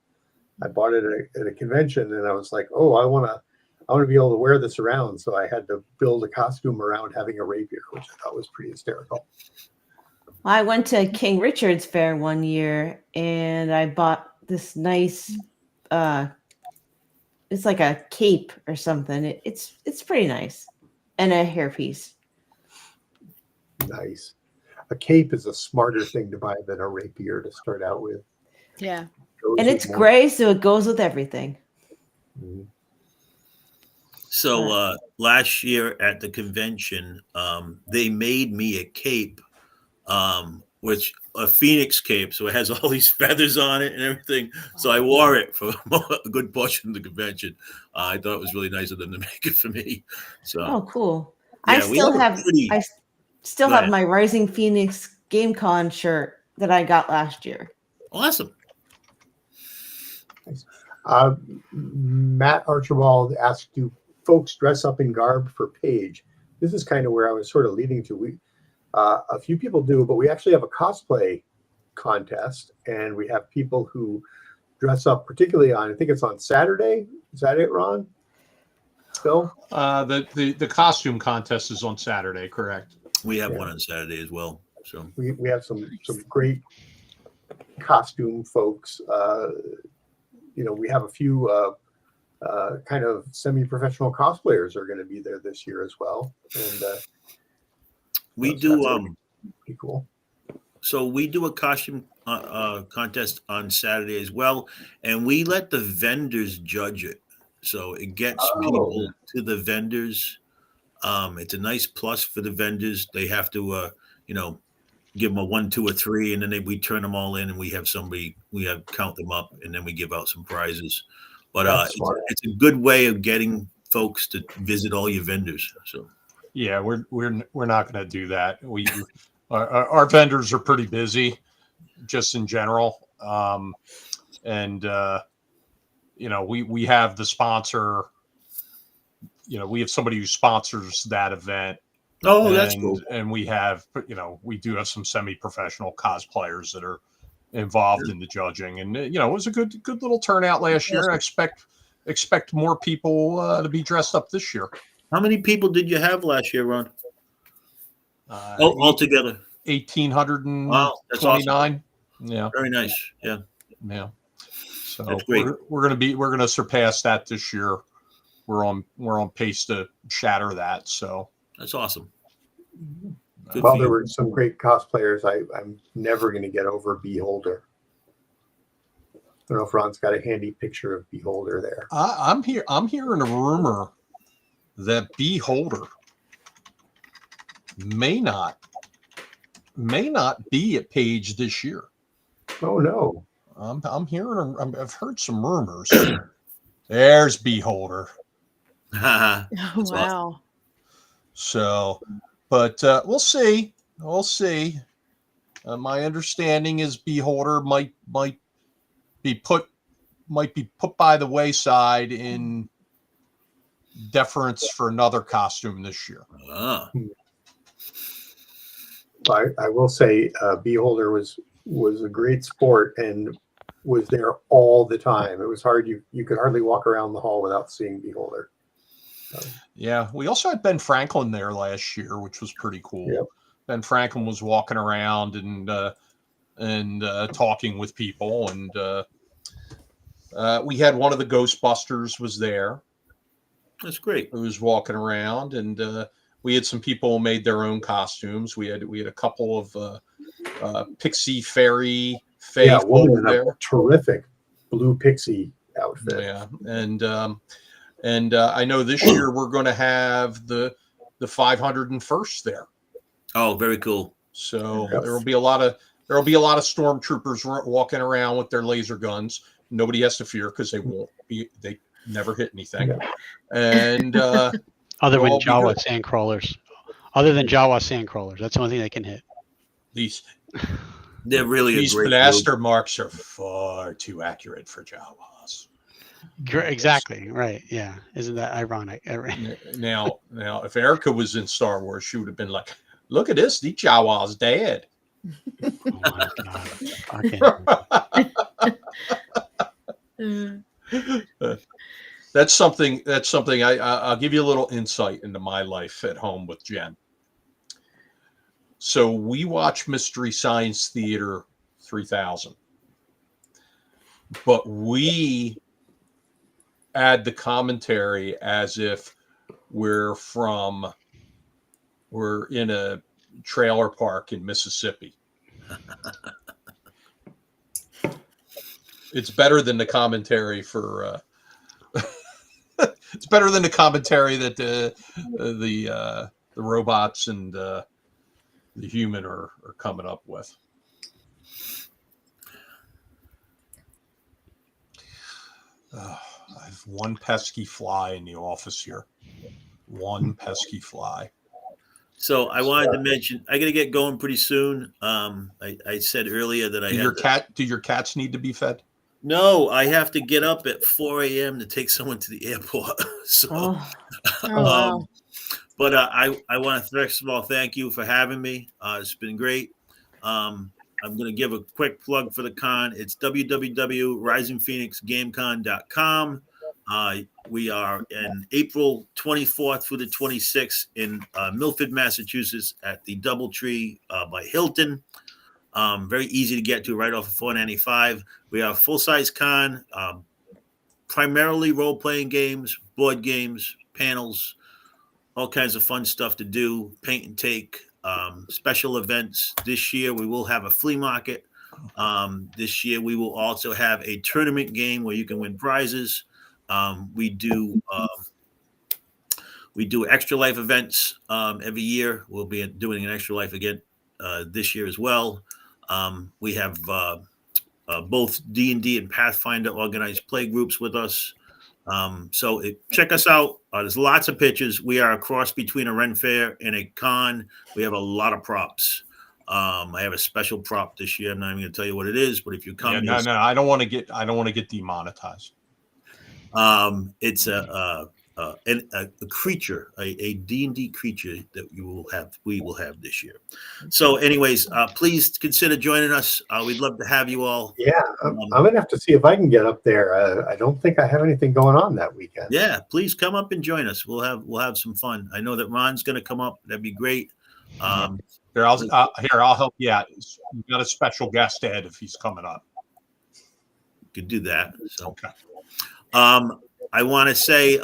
I bought it at a convention, and I was like, "Oh, I want to be able to wear this around." So I had to build a costume around having a rapier, which I thought was pretty hysterical. I went to King Richard's Fair one year, and I bought this nice. It's like a cape or something. It's pretty nice, and a hairpiece. Nice. A cape is a smarter thing to buy than a rapier to start out with. Yeah. And it's gray, so it goes with everything. Mm-hmm. So last year at the convention, they made me a cape, which a phoenix cape. So it has all these feathers on it and everything. So I wore it for a good portion of the convention. I thought it was really nice of them to make it for me. So Oh, cool. Yeah, I still have my Rising Phoenix GameCon shirt that I got last year. Awesome. Matt Archibald asked, do folks dress up in garb for Page? This is kind of where I was sort of leading to. A few people do, but we actually have a cosplay contest, and we have people who dress up, particularly I think it's on Saturday. Is that it, Ron? Phil? The costume contest is on Saturday, correct? We have one on Saturday as well. So we have some great costume folks. We have a few kind of semi-professional cosplayers are going to be there this year as well, and we do pretty cool. So we do a costume contest on Saturday as well, and we let the vendors judge it. So it gets people to the vendors. It's a nice plus for the vendors. They have to, give them a 1, 2, or 3, and then we turn them all in, and we have count them up, and then we give out some prizes. But it's a good way of getting folks to visit all your vendors. So yeah, we're not going to do that. Our vendors are pretty busy, just in general, and we have the sponsor. We have somebody who sponsors that event. Oh, that's cool. And we have, we do have some semi-professional cosplayers that are involved in the judging, and it was a good little turnout last year. I expect more people to be dressed up this year. How many people did you have last year, Ron? Altogether, 1,829. Wow, that's awesome. Yeah, very nice. Yeah. So that's great. We're gonna surpass that this year. We're on pace to shatter that. So that's awesome. Good well, there were some great cosplayers. I'm never going to get over Beholder. I don't know if Ron's got a handy picture of Beholder there. I'm hearing a rumor that Beholder may not be at Page this year. Oh no! I've heard some rumors. There's Beholder. Oh, wow. Awesome. So, but we'll see. We'll see. My understanding is Beholder might might be put by the wayside in deference for another costume this year. I will say Beholder was a great sport and was there all the time. It was hard. You could hardly walk around the hall without seeing Beholder. Yeah, we also had Ben Franklin there last year, which was pretty cool. Yep. Ben Franklin was walking around and talking with people, and we had one of the Ghostbusters was there. That's great. Who was walking around, and we had some people who made their own costumes. We had a couple of pixie fairy Yeah, woman in there. a terrific blue pixie outfit. Yeah, and I know this year we're going to have the 501st there. Oh, very cool. So there'll be a lot of stormtroopers walking around with their laser guns. Nobody has to fear because they never hit anything. Yeah. And other than Jawa sandcrawlers. Other than Jawa sandcrawlers, that's the only thing they can hit. They're really these blaster marks are far too accurate for Jawas. Exactly right. Yeah, isn't that ironic? Now, if Erica was in Star Wars, she would have been like, "Look at this, the Jawa's dead." Oh my God. That's something. I'll give you a little insight into my life at home with Jen. So we watch Mystery Science Theater 3000, but we add the commentary as if we're in a trailer park in Mississippi. It's better than the commentary for. It's better than the commentary that the robots and the human are coming up with. I have one pesky fly in the office here. One pesky fly. So I wanted to mention, I got to get going pretty soon. I said earlier that do your cats need to be fed? No, I have to get up at 4 a.m. to take someone to the airport. So, wow. But I want to first of all thank you for having me. It's been great. I'm going to give a quick plug for the con. It's www.risingphoenixgamecon.com. We are in April 24th through the 26th in Milford, Massachusetts at the Doubletree by Hilton. Very easy to get to right off of 495. We have a full-size con, primarily role-playing games, board games, panels, all kinds of fun stuff to do, paint and take, special events. This year we will have a flea market. This year we will also have a tournament game where you can win prizes. We do extra life events every year. We'll be doing an extra life again this year as well. We have both D&D and Pathfinder organized play groups with us. So check us out. There's lots of pictures. We are a cross between a Ren Fair and a con. We have a lot of props. I have a special prop this year. I'm not even going to tell you what it is, but if you come, no, I don't want to get demonetized. It's a creature, a D&D creature that we will have this year. So anyways, please consider joining us. We'd love to have you all. Yeah, I'm going to have to see if I can get up there. I don't think I have anything going on that weekend. Yeah, please come up and join us. We'll have some fun. I know that Ron's going to come up. That'd be great. Here, I'll help you out. You've got a special guest, Ed, if he's coming up. You could do that. So. Okay. I want to say, in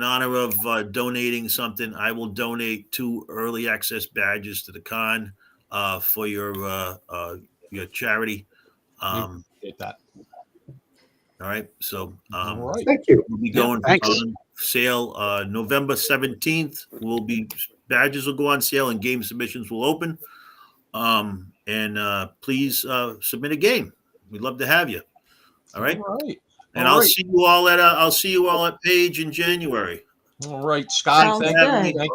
honor of donating something, I will donate 2 early access badges to the con for your charity. Get that. All right. So, all right. Thank you. We'll be going on sale November 17th. Badges will go on sale and game submissions will open. And please submit a game. We'd love to have you. All right. All right. And I'll see you all at Page in January. All right, Scott. Thank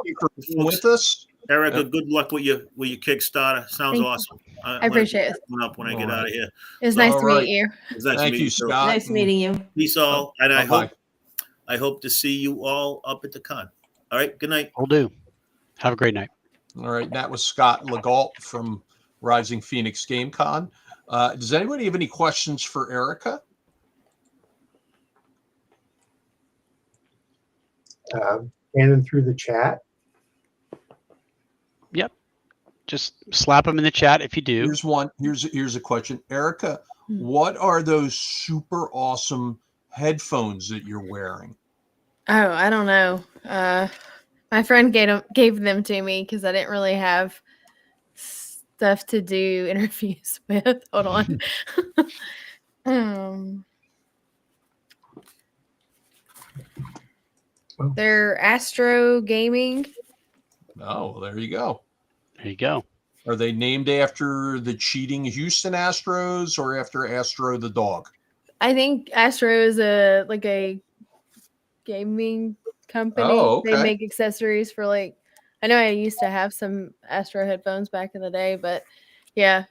you for being with us. Erica, good luck with your Kickstarter. Sounds Thank you. awesome. I appreciate it. Coming up when I get out of here. It's nice to All meet you. It's nice to Thank meet you, you, too. Scott. Nice meeting you. Peace all, and Bye-bye. I hope to see you all up at the con. All right, good night. Will do. Have a great night. All right, that was Scott Legault from Rising Phoenix Game Con. Does anybody have any questions for Erica? Cannon through the chat. Yep. Just slap them in the chat if you do. Here's one. Here's a question. Erica, what are those super awesome headphones that you're wearing? Oh, I don't know. My friend gave them to me because I didn't really have stuff to do interviews with. Hold on. They're Astro Gaming. Oh, there you go. There you go. Are they named after the cheating Houston Astros or after Astro the dog? I think Astro is a gaming company. Oh, okay. They make accessories for I know I used to have some Astro headphones back in the day, but yeah,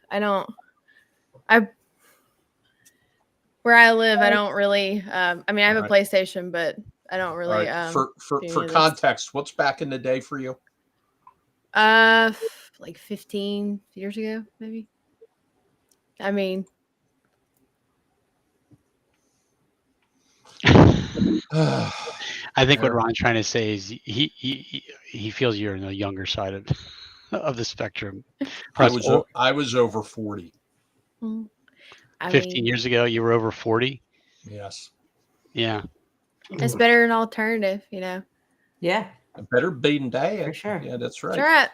where I live, I don't really I mean I have a PlayStation, but I don't really for context, what's back in the day for you? Like 15 years ago, maybe. I mean, I think what Ron's trying to say is he feels you're on the younger side of the spectrum. I was over 40. 15 years ago, you were over 40. Yes. Yeah. It's better an alternative, you know. Yeah. A better beaten day. For sure. Yeah, that's right. That's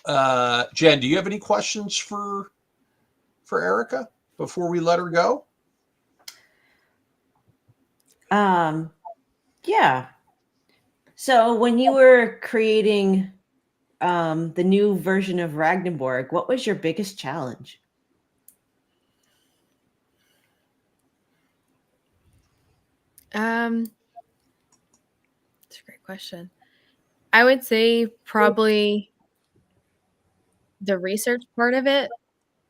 right. Jen, do you have any questions for Erica before we let her go? Yeah. So when you were creating the new version of Ragnarborg, what was your biggest challenge? That's a great question. I would say probably the research part of it.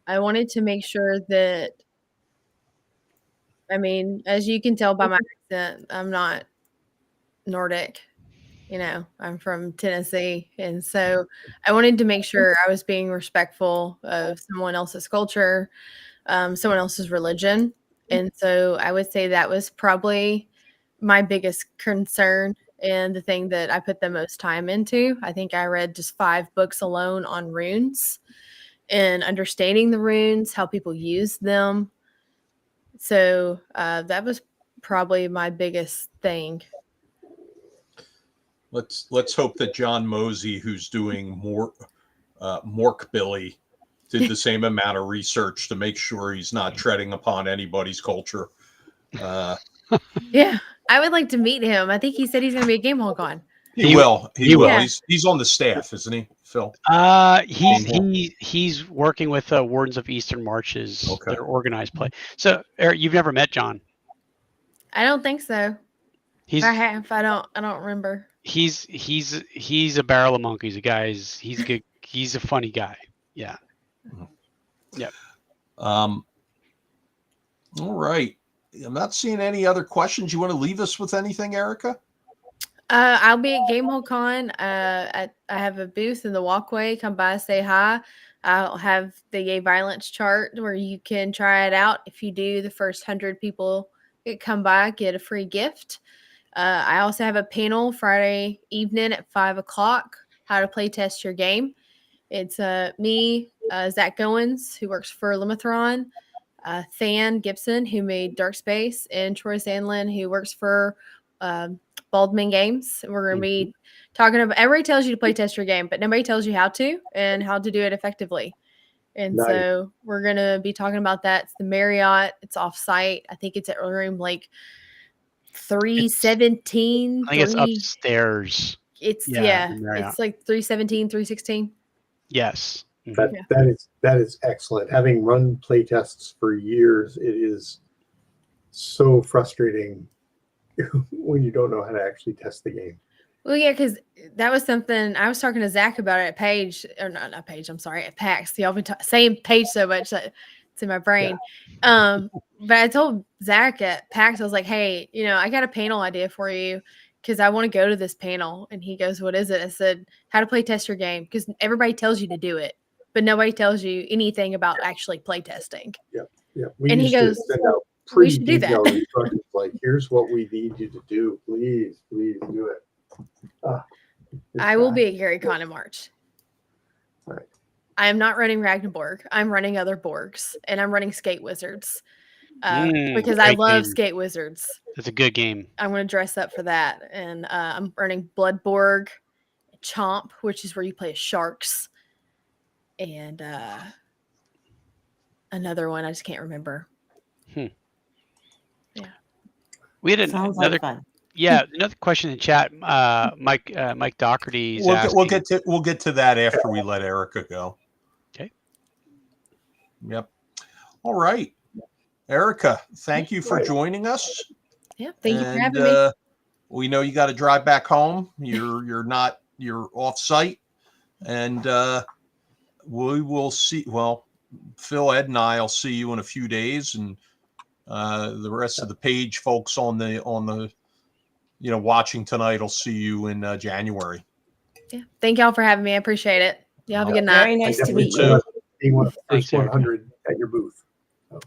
I wanted to make sure that, I mean, as you can tell by my accent, I'm not Nordic. You know, I'm from Tennessee. And so I wanted to make sure I was being respectful of someone else's culture, someone else's religion. And so I would say that was probably my biggest concern and the thing that I put the most time into. I think I read just 5 books alone on runes and understanding the runes, how people use them. So that was probably my biggest thing. Let's hope that John Mosey, who's doing Mork Billy, did the same amount of research to make sure he's not treading upon anybody's culture. Yeah, I would like to meet him. I think he said he's going to be a Game Hole Con. He will. Yeah. He's on the staff, isn't he, Phil? He's working with Wardens of Eastern Marches. Okay. Their organized play. So, Eric, you've never met John? I don't think so. If I have, I don't remember. He's a barrel of monkeys. He's good. He's a funny guy. Yeah. Yep. All right. I'm not seeing any other questions. You want to leave us with anything, Erica? I'll be at Game Hole Con. I have a booth in the walkway. Come by, say hi. I'll have the Yay Violence chart where you can try it out. If you do, the first 100 people that come by get a free gift. I also have a panel Friday evening at 5:00, how to play test your game. It's me, Zach Goins, who works for Limithron, Than Gibson, who made Dark Space, and Troy Sandlin, who works for Baldman Games. We're going to be talking about, everybody tells you to play test your game, but nobody tells you how to and how to do it effectively. And so we're going to be talking about that. It's the Marriott. It's off site. I think it's at room 317. I think it's upstairs. It's it's 317, 316. Yes. That is excellent. Having run play tests for years, it is so frustrating when you don't know how to actually test the game. Well, yeah, because that was something I was talking to Zach about it at Page, or not Page. I'm sorry, at PAX. Y'all been saying Page so much that it's in my brain. But I told Zach at PAX, I was like, "Hey, I got a panel idea for you because I want to go to this panel." And he goes, "What is it?" I said, "How to play test your game," because everybody tells you to do it, but nobody tells you anything about actually play testing. Yeah. We And he used goes, to send out "We pretty should do that." detailed instructions like, here's what we need you to do. Please do it. I will be at GaryCon in March. All right. I am not running Ragnarborg. I'm running other Borgs, and I'm running Skate Wizards because I love Skate Wizards. It's a good game. I'm going to dress up for that, and I'm running Bloodborg, Chomp, which is where you play as sharks, and another one I just can't remember. Yeah, we had Sounds another like fun. Yeah, another question in chat. Mike Doherty's asking. We'll get to that after we let Erica go. Okay. Yep. All right, Erica, thank you for joining us. Yeah, thank you for having me. We know you got to drive back home. You're off site, and we will see. Well, Phil, Ed, and I'll see you in a few days, and the rest of the Page folks on the watching tonight will see you in January. Yeah, thank y'all for having me. I appreciate it. Y'all have a good night. Very nice to meet you. Being one of the first 100 at your booth. So.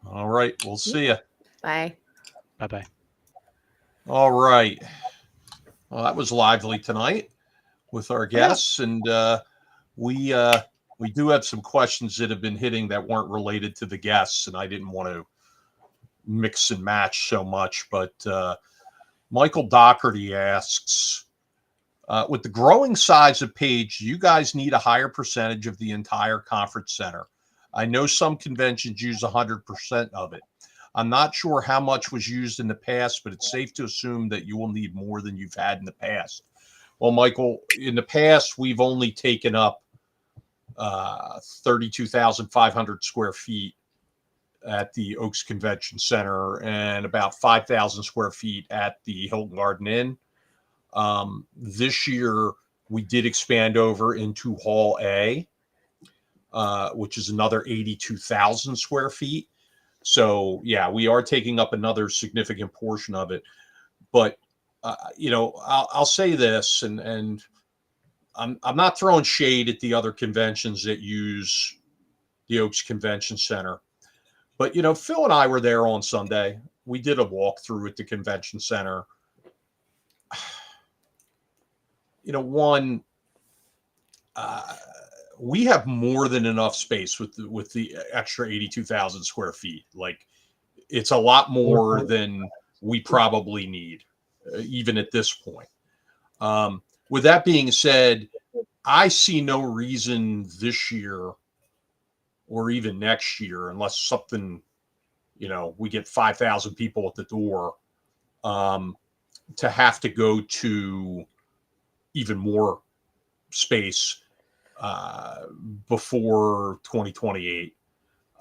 All right, we'll see you. Bye. Bye. All right. Well, that was lively tonight with our guests, and we do have some questions that have been hitting that weren't related to the guests, and I didn't want to mix and match so much, but Michael Doherty asks, with the growing size of Page, you guys need a higher percentage of the entire conference center. I know some conventions use 100% of it. I'm not sure how much was used in the past, but it's safe to assume that you will need more than you've had in the past. Well, Michael, in the past, we've only taken up 32,500 square feet at the Oaks Convention Center and about 5,000 square feet at the Hilton Garden Inn. This year, we did expand over into Hall A, which is another 82,000 square feet. So, yeah, we are taking up another significant portion of it. But, I'll say this, and I'm not throwing shade at the other conventions that use the Oaks Convention Center. But, Phil and I were there on Sunday. We did a walkthrough at the convention center. We have more than enough space with the extra 82,000 square feet. Like, it's a lot more than we probably need, even at this point. With that being said, I see no reason this year or even next year, unless something, we get 5,000 people at the door, to have to go to even more space before 2028.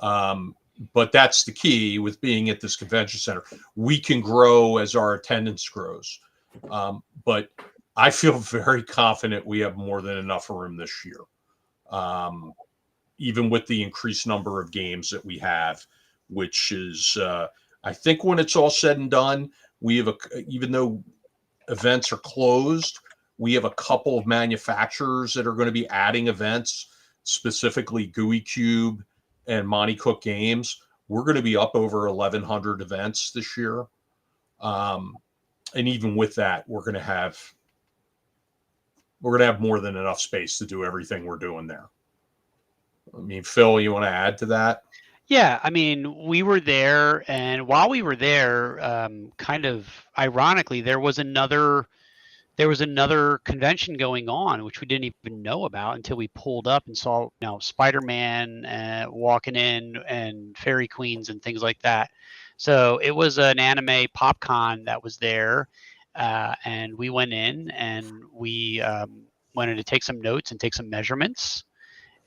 But that's the key with being at this convention center. We can grow as our attendance grows. But I feel very confident we have more than enough room this year. Even with the increased number of games that we have, which is, I think when it's all said and done, we have even though events are closed, we have a couple of manufacturers that are going to be adding events, specifically Gooey Cube and Monty Cook Games. We're going to be up over 1,100 events this year. And even with that, we're going to have more than enough space to do everything we're doing there. I mean, Phil, you want to add to that? Yeah, I mean, we were there, and while we were there, kind of ironically, there was another convention going on, which we didn't even know about until we pulled up and saw, Spider-Man walking in and Fairy Queens and things like that. So it was an anime PopCon that was there, and we went in and we wanted to take some notes and take some measurements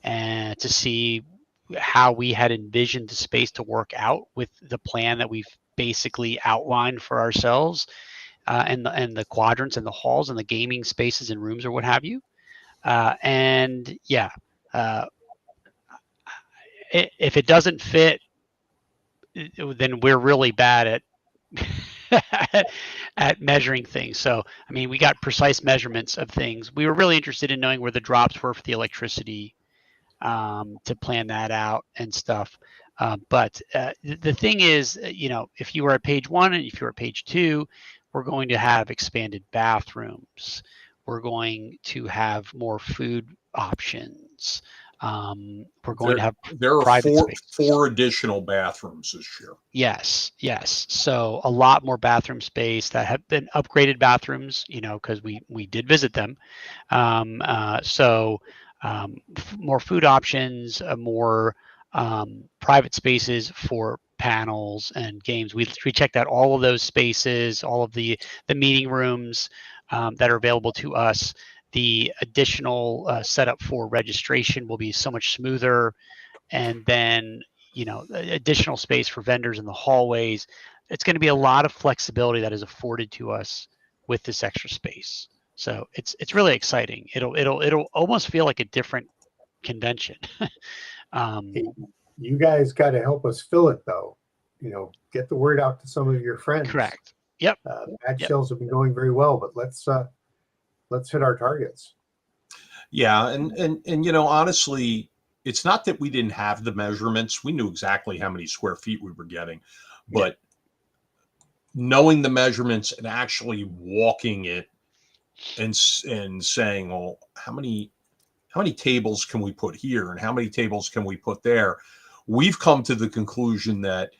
and to see how we had envisioned the space to work out with the plan that we've basically outlined for ourselves. and the quadrants and the halls and the gaming spaces and rooms or what have you. And yeah, if it doesn't fit, then we're really bad at measuring things. So, I mean, we got precise measurements of things. We were really interested in knowing where the drops were for the electricity, to plan that out and stuff. But the thing is, if you were at page 1 and if you're at page 2, we're going to have expanded bathrooms. We're going to have more food options. We're going to have there are private spaces. 4 additional bathrooms this year. Yes. So a lot more bathroom space that have been upgraded bathrooms, because we did visit them. More food options, more private spaces for panels and games. We checked out all of those spaces, all of the meeting rooms that are available to us. The additional setup for registration will be so much smoother, and then additional space for vendors in the hallways. It's going to be a lot of flexibility that is afforded to us with this extra space. So it's really exciting. It'll almost feel like a different convention. You guys got to help us fill it, though. Get the word out to some of your friends. Correct. Yep. Badge sales have been going very well, but let's hit our targets. Yeah, and honestly, it's not that we didn't have the measurements. We knew exactly how many square feet we were getting, but knowing the measurements and actually walking it and saying, well, how many tables can we put here and how many tables can we put there? We've come to the conclusion that,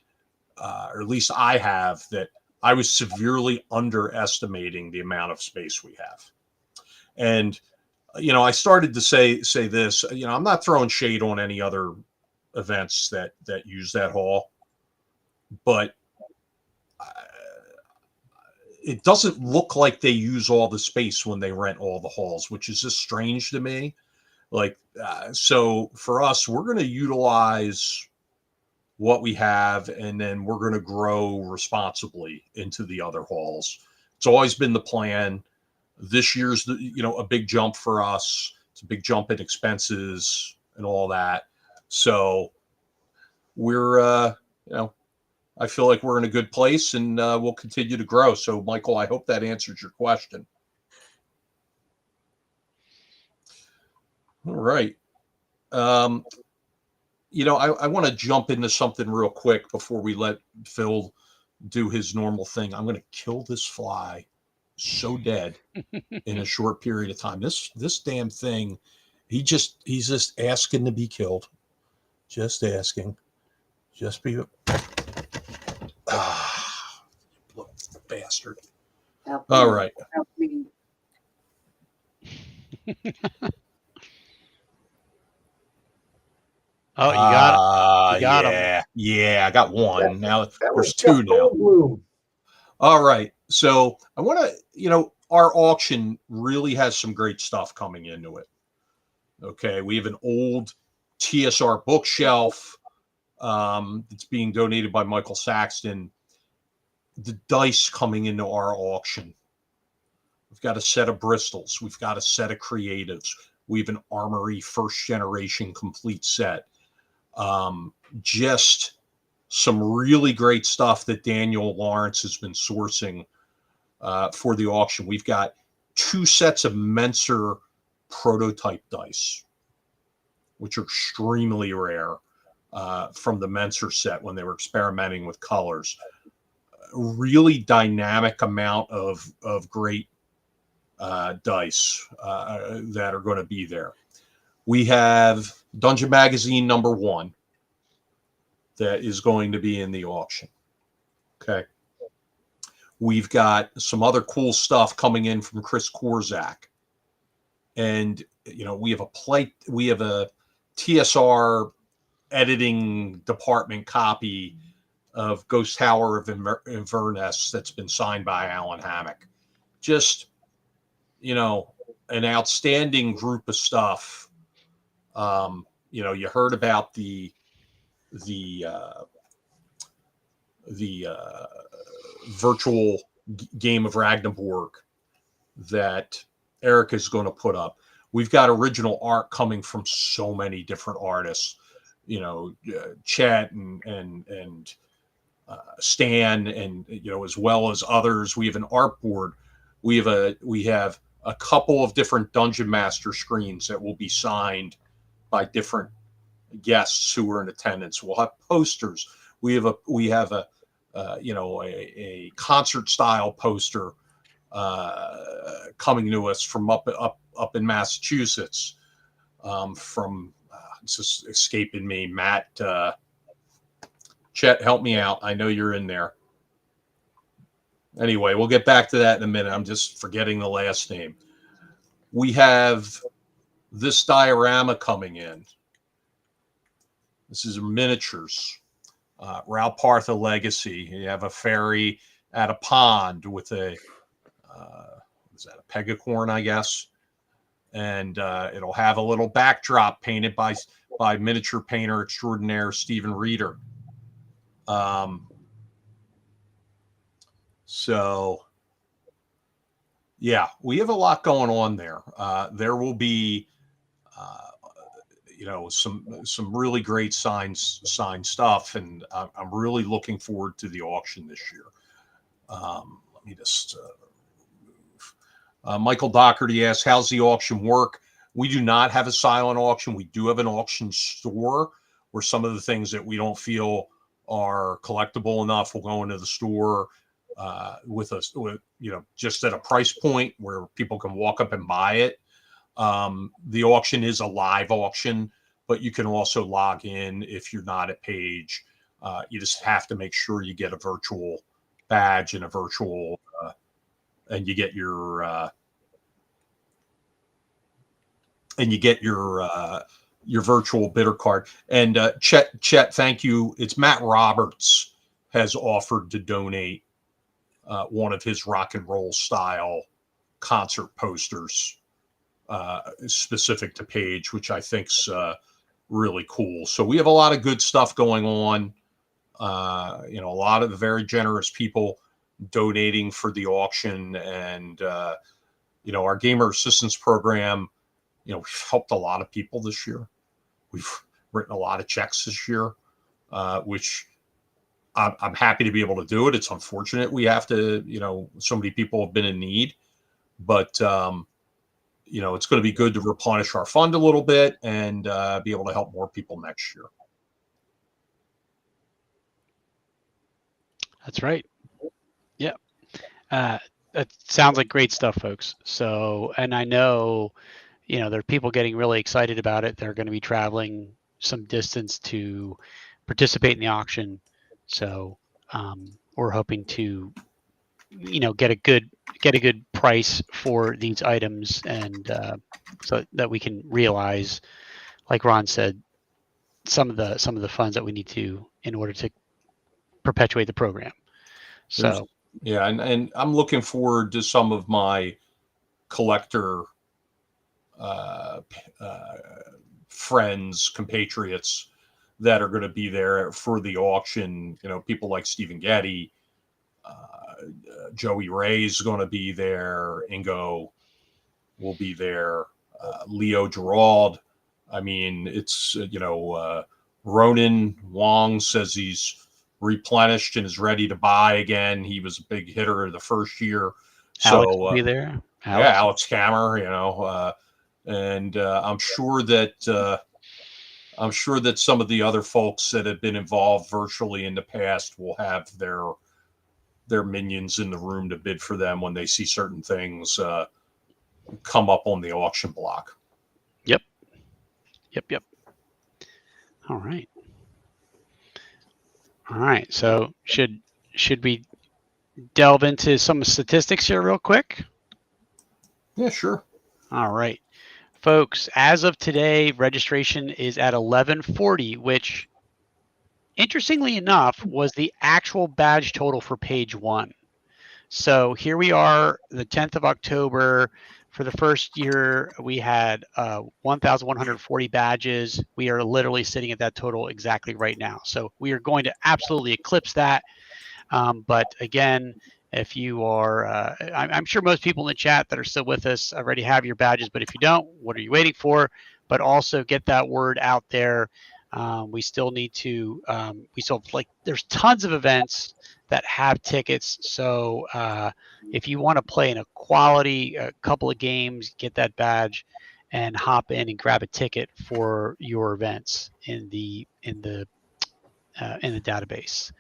or at least I have, that I was severely underestimating the amount of space we have. And, I started to say this, I'm not throwing shade on any other events that use that hall, but it doesn't look like they use all the space when they rent all the halls, which is just strange to me. So for us, we're going to utilize what we have, and then we're going to grow responsibly into the other halls. It's always been the plan. This year's, a big jump for us. It's a big jump in expenses and all that. So we're, I feel like we're in a good place, and we'll continue to grow. So, Michael, I hope that answers your question. All right. I want to jump into something real quick before we let Phil do his normal thing. I'm going to kill this fly so dead in a short period of time. This damn thing, he's just asking to be killed. Just asking. Just be bastard. All right. Oh, you got him. Yeah, I got one. Now there's 2 now. Bloom. All right. So I want to, our auction really has some great stuff coming into it. Okay. We have an old TSR bookshelf that's being donated by Michael Saxton. The dice coming into our auction. We've got a set of Bristols. We've got a set of Creatives. We have an Armory first generation complete set. Just some really great stuff that Daniel Lawrence has been sourcing for the auction. We've got 2 sets of Menser prototype dice, which are extremely rare from the Menser set when they were experimenting with colors. A really dynamic amount of great dice that are going to be there. We have Dungeon Magazine #1 that is going to be in the auction. Okay. We've got some other cool stuff coming in from Chris Korzak. And, we have a TSR editing department copy of Ghost Tower of Inverness that's been signed by Alan Hammock. Just, an outstanding group of stuff. You heard about the virtual game of Ragnarborg that Eric is going to put up. We've got original art coming from so many different artists, Chet and Stan, and as well as others. We have an art board. We have a couple of different Dungeon Master screens that will be signed by different guests who are in attendance. We'll have posters. We have a concert style poster coming to us from up in Massachusetts. From it's just escaping me, Matt. Chet, help me out. I know you're in there. Anyway, we'll get back to that in a minute. I'm just forgetting the last name. We have this diorama coming in. This is miniatures. Ralph Partha Legacy. You have a fairy at a pond with a is that a pegacorn, I guess? And it'll have a little backdrop painted by miniature painter extraordinaire Stephen Reeder. So yeah, we have a lot going on there. There will be some really great signed stuff, and I'm really looking forward to the auction this year. Let me just Michael Doherty asks, how's the auction work? We do not have a silent auction. We do have an auction store where some of the things that we don't feel are collectible enough will go into the store with just at a price point where people can walk up and buy it. The auction is a live auction, but you can also log in if you're not at Page. You just have to make sure you get a virtual badge and a virtual and you get your virtual bidder card. And Chet, thank you. It's Matt Roberts has offered to donate one of his rock and roll style concert posters specific to Page, which I think's really cool. So we have a lot of good stuff going on. A lot of the very generous people donating for the auction, and our gamer assistance program. We've helped a lot of people this year. We've written a lot of checks this year, which I'm happy to be able to do it. It's unfortunate we have to, so many people have been in need, but it's going to be good to replenish our fund a little bit and be able to help more people next year. That's right. Yeah. That sounds like great stuff, folks. So, and I know, there are people getting really excited about it. They're going to be traveling some distance to participate in the auction. So we're hoping to, get a good price for these items, and so that we can realize, like Ron said, some of the funds that we need to in order to perpetuate the program. So yeah, and I'm looking forward to some of my collector friends, compatriots that are going to be there for the auction. People like Stephen Getty, Joey Ray's going to be there. Ingo will be there. Leo Gerald. I mean, it's, Ronan Wong says he's replenished and is ready to buy again. He was a big hitter the first year. Alex will be there. Alex Kammer, and I'm sure that some of the other folks that have been involved virtually in the past will have their minions in the room to bid for them when they see certain things come up on the auction block. Yep. All right. So should we delve into some statistics here real quick? Yeah, sure. All right. Folks, as of today, registration is at 1140, which, interestingly enough, was the actual badge total for Page 1. So here we are, the 10th of October. For the first year, we had 1,140 badges. We are literally sitting at that total exactly right now. So we are going to absolutely eclipse that. But again, If you are, I'm sure most people in the chat that are still with us already have your badges, but if you don't, what are you waiting for? But also get that word out there. We still need to, there's tons of events that have tickets. So if you want to play in a couple of games, get that badge and hop in and grab a ticket for your events in the database.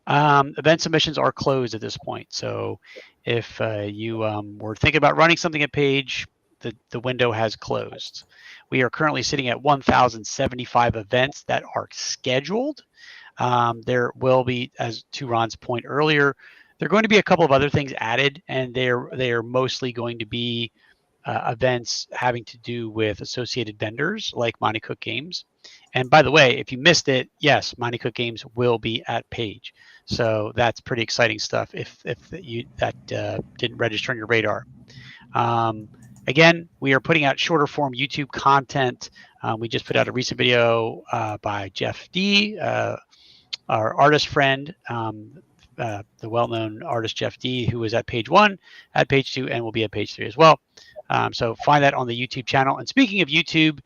Event submissions are closed at this point. So if you were thinking about running something at Page, the window has closed. We are currently sitting at 1,075 events that are scheduled. There will be, as to Ron's point earlier, there are going to be a couple of other things added, and they are mostly going to be events having to do with associated vendors like Monte Cook Games. And by the way, if you missed it, yes, Monte Cook Games will be at Page. So that's pretty exciting stuff if you didn't register on your radar. Again, we are putting out shorter form YouTube content. We just put out a recent video by Jeff D, our artist friend, the well-known artist Jeff D, who was at Page 1, at Page 2, and will be at Page 3 as well. So find that on the YouTube channel. And speaking of YouTube,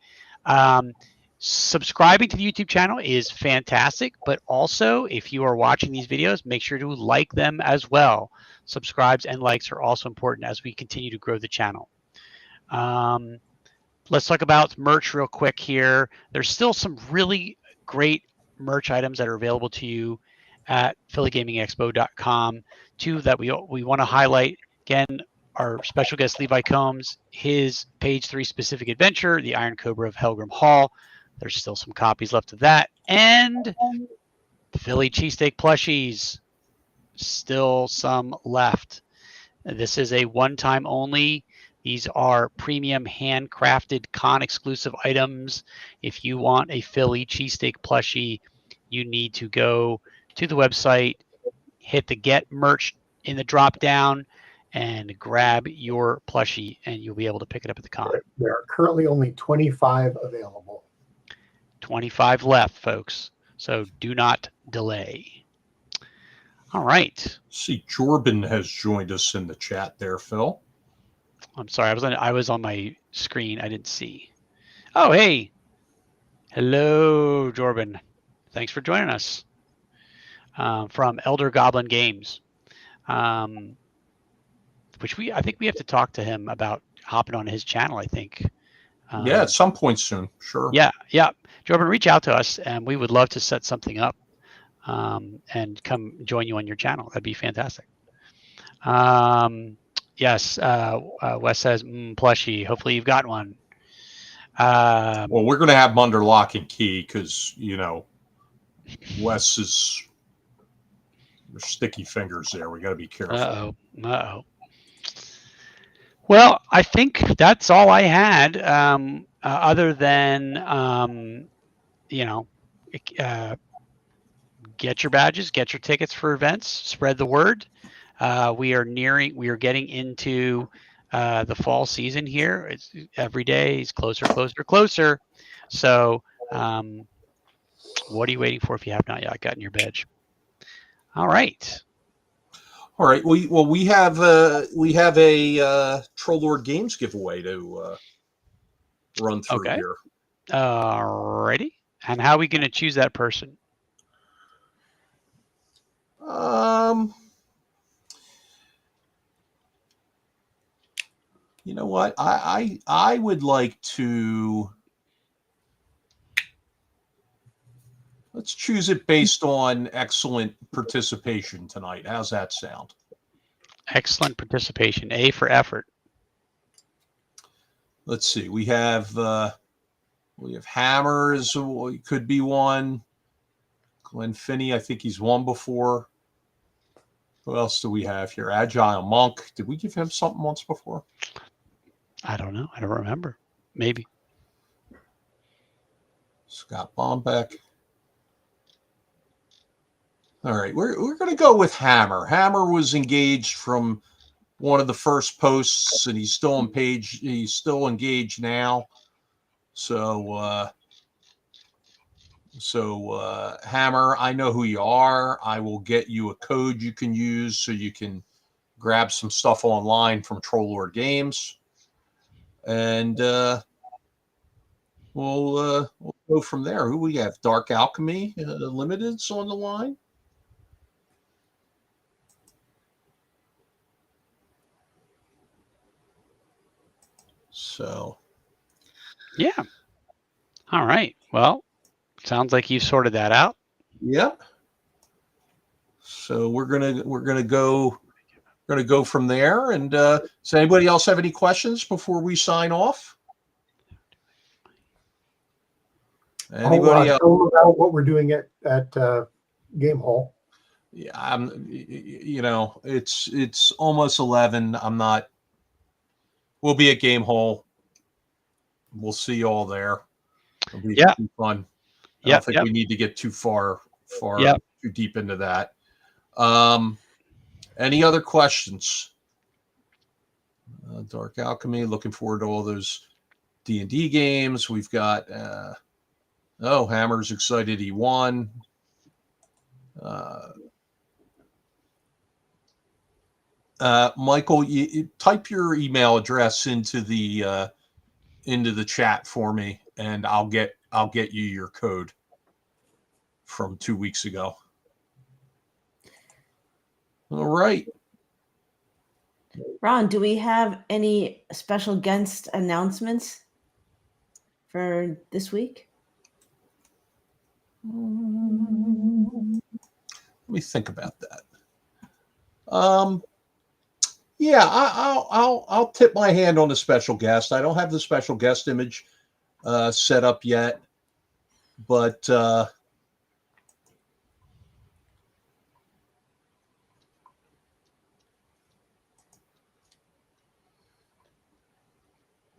subscribing to the YouTube channel is fantastic, but also if you are watching these videos, make sure to like them as well. Subscribes and likes are also important as we continue to grow the channel. Let's talk about merch real quick here. There's still some really great merch items that are available to you at phillygamingexpo.com. Two that we want to highlight. Again, our special guest Levi Combs, his Page 3 specific adventure, the Iron Cobra of Helgrim Hall. There's still some copies left of that. And Philly cheesesteak plushies, still some left. This is a one-time only. These are premium handcrafted con exclusive items. If you want a Philly cheesesteak plushie, you need to go to the website, hit the get merch in the drop down, and grab your plushie, and you'll be able to pick it up at the con. There are currently only 25 available. 25 left, folks. So do not delay. All right. See, Jordan has joined us in the chat there, Phil. I'm sorry, I was on my screen. I didn't see. Oh, hey. Hello, Jordan. Thanks for joining us from Elder Goblin Games. Which I think we have to talk to him about hopping on his channel, I think. Yeah, at some point soon. Sure. Yeah. Jordan, reach out to us, and we would love to set something up and come join you on your channel. That'd be fantastic. Yes, Wes says, plushie. Hopefully you've got one. Well, we're going to have them under lock and key because, Wes is sticky fingers there. We got to be careful. Uh-oh. Well, I think that's all I had, other than, get your badges, get your tickets for events, spread the word. We are getting into the fall season here. It's every day is closer. So what are you waiting for if you have not yet gotten your badge? All right. We have a Troll Lord Games giveaway to run through here. Alrighty. And how are we going to choose that person? You know what? I would like to. Let's choose it based on excellent participation tonight. How's that sound? Excellent participation. A for effort. Let's see. We have Hammers. Could be one. Glenn Finney. I think he's won before. Who else do we have here? Agile Monk. Did we give him something once before? I don't know. I don't remember. Maybe. Scott Bombeck. All right, we're going to go with Hammer. Hammer was engaged from one of the first posts, and he's still on Page. He's still engaged now. So Hammer, I know who you are. I will get you a code you can use so you can grab some stuff online from Troll Lord Games, and we'll go from there. Who we have? Dark Alchemy Limited's on the line. So, yeah. All right. Well, sounds like you've sorted that out. Yep. So we're gonna go from there. And does anybody else have any questions before we sign off? Anybody else? Tell them about what we're doing at Game Hall. Yeah, it's almost 11. We'll be at Game Hall. We'll see you all there. It'll be fun. I don't think we need to get too too deep into that. Any other questions? Dark Alchemy, looking forward to all those D&D games. We've got Hammer's excited he won. Michael, you type your email address into the chat for me, and I'll get you your code from 2 weeks ago. All right. Ron, do we have any special guest announcements for this week? Let me think about that. Yeah, I'll tip my hand on the special guest. I don't have the special guest image set up yet, but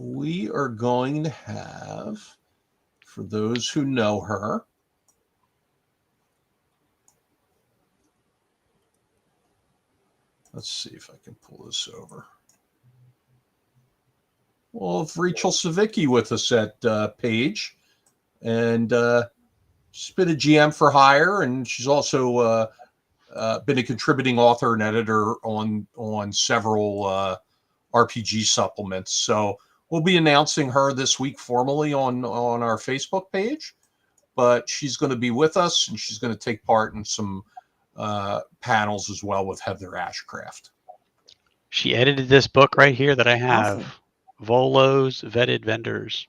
we are going to have, for those who know her, let's see if I can pull this over. Well, if Rachel Savicki with us at Page, and she's been a GM for hire, and she's also been a contributing author and editor on several RPG supplements. So we'll be announcing her this week formally on our Facebook page, but she's going to be with us, and she's going to take part in some panels as well with Heather Ashcraft. She edited this book right here that I have. Awesome. Volo's Vetted Vendors.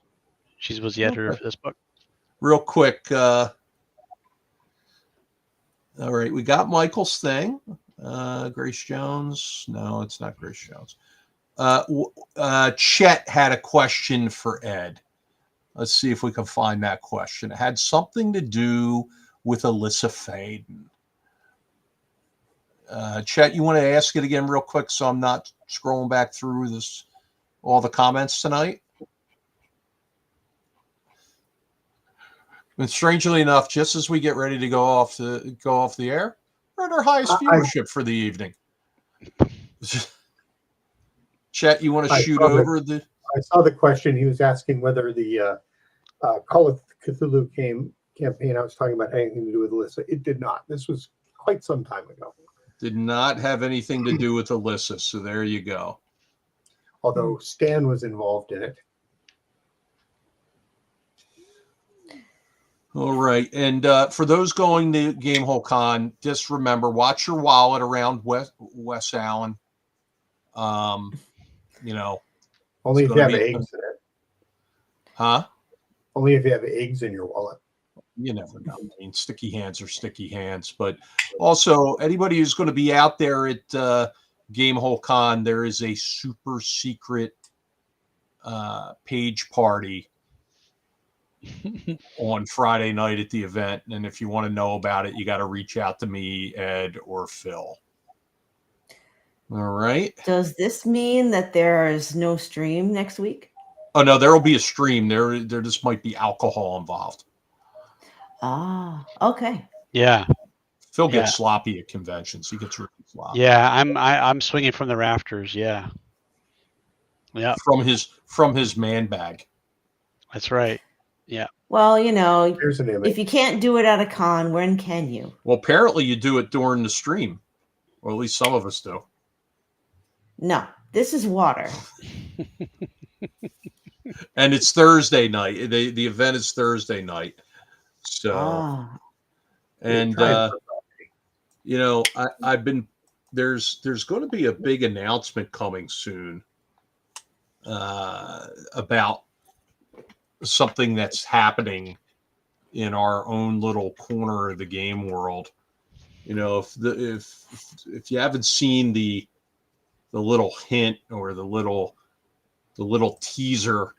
She was the editor for this book. Real quick. All right, we got Michael's thing. Grace Jones. No, it's not Grace Jones. Chet had a question for Ed. Let's see if we can find that question. It had something to do with Alyssa Faden. Chet, you want to ask it again real quick so I'm not scrolling back through all the comments tonight? And strangely enough, just as we get ready to go off the air, we're at our highest viewership for the evening. Chet, you want to shoot over the? I saw the question. He was asking whether the Call of Cthulhu campaign I was talking about had anything to do with Alyssa. It did not. This was quite some time ago. Did not have anything to do with Alyssa. So there you go. Although Stan was involved in it. All right. And for those going to Gamehole Con, just remember, watch your wallet around Wes Allen. Only if you have eggs in it. Huh? Only if you have eggs in your wallet. You never know. I mean, sticky hands are sticky hands. But also, anybody who's going to be out there at Gamehole Con, there is a super secret page party on Friday night at the event. And if you want to know about it, you got to reach out to me, Ed, or Phil. All right. Does this mean that there is no stream next week? Oh, no, there will be a stream. There just might be alcohol involved. Ah, okay. Yeah. Phil gets sloppy at conventions. He gets really sloppy. Yeah, I'm swinging from the rafters. Yeah. Yeah. From his man bag. That's right. Yeah. Well, Here's an image. if you can't do it at a con, when can you? Well, apparently you do it during the stream, or at least some of us do. No, this is water. And it's Thursday night. The event is Thursday night. So, and you know, I've been there's going to be a big announcement coming soon about something that's happening in our own little corner of the game world. You know, if you haven't seen the little hint or the little teaser,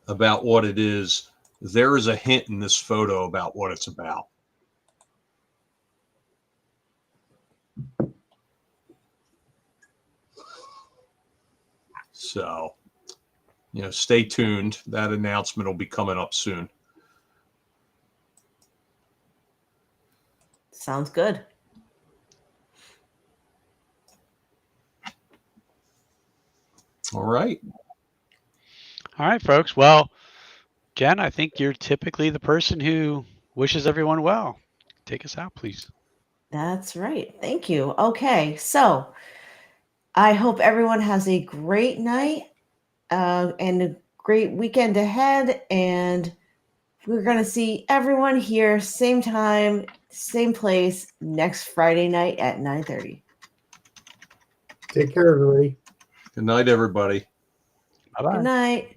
about what it is, there is a hint in this photo about what it's about. So, you know, stay tuned. That announcement will be coming up soon. Sounds good. All right. All right, folks. Well, Jen, I think you're typically the person who wishes everyone well. Take us out, please. That's right. Thank you. Okay, so I hope everyone has a great night and a great weekend ahead. And we're going to see everyone here, same time, same place, next Friday night at 9:30. Take care, everybody. Good night, everybody. Bye-bye. Good night.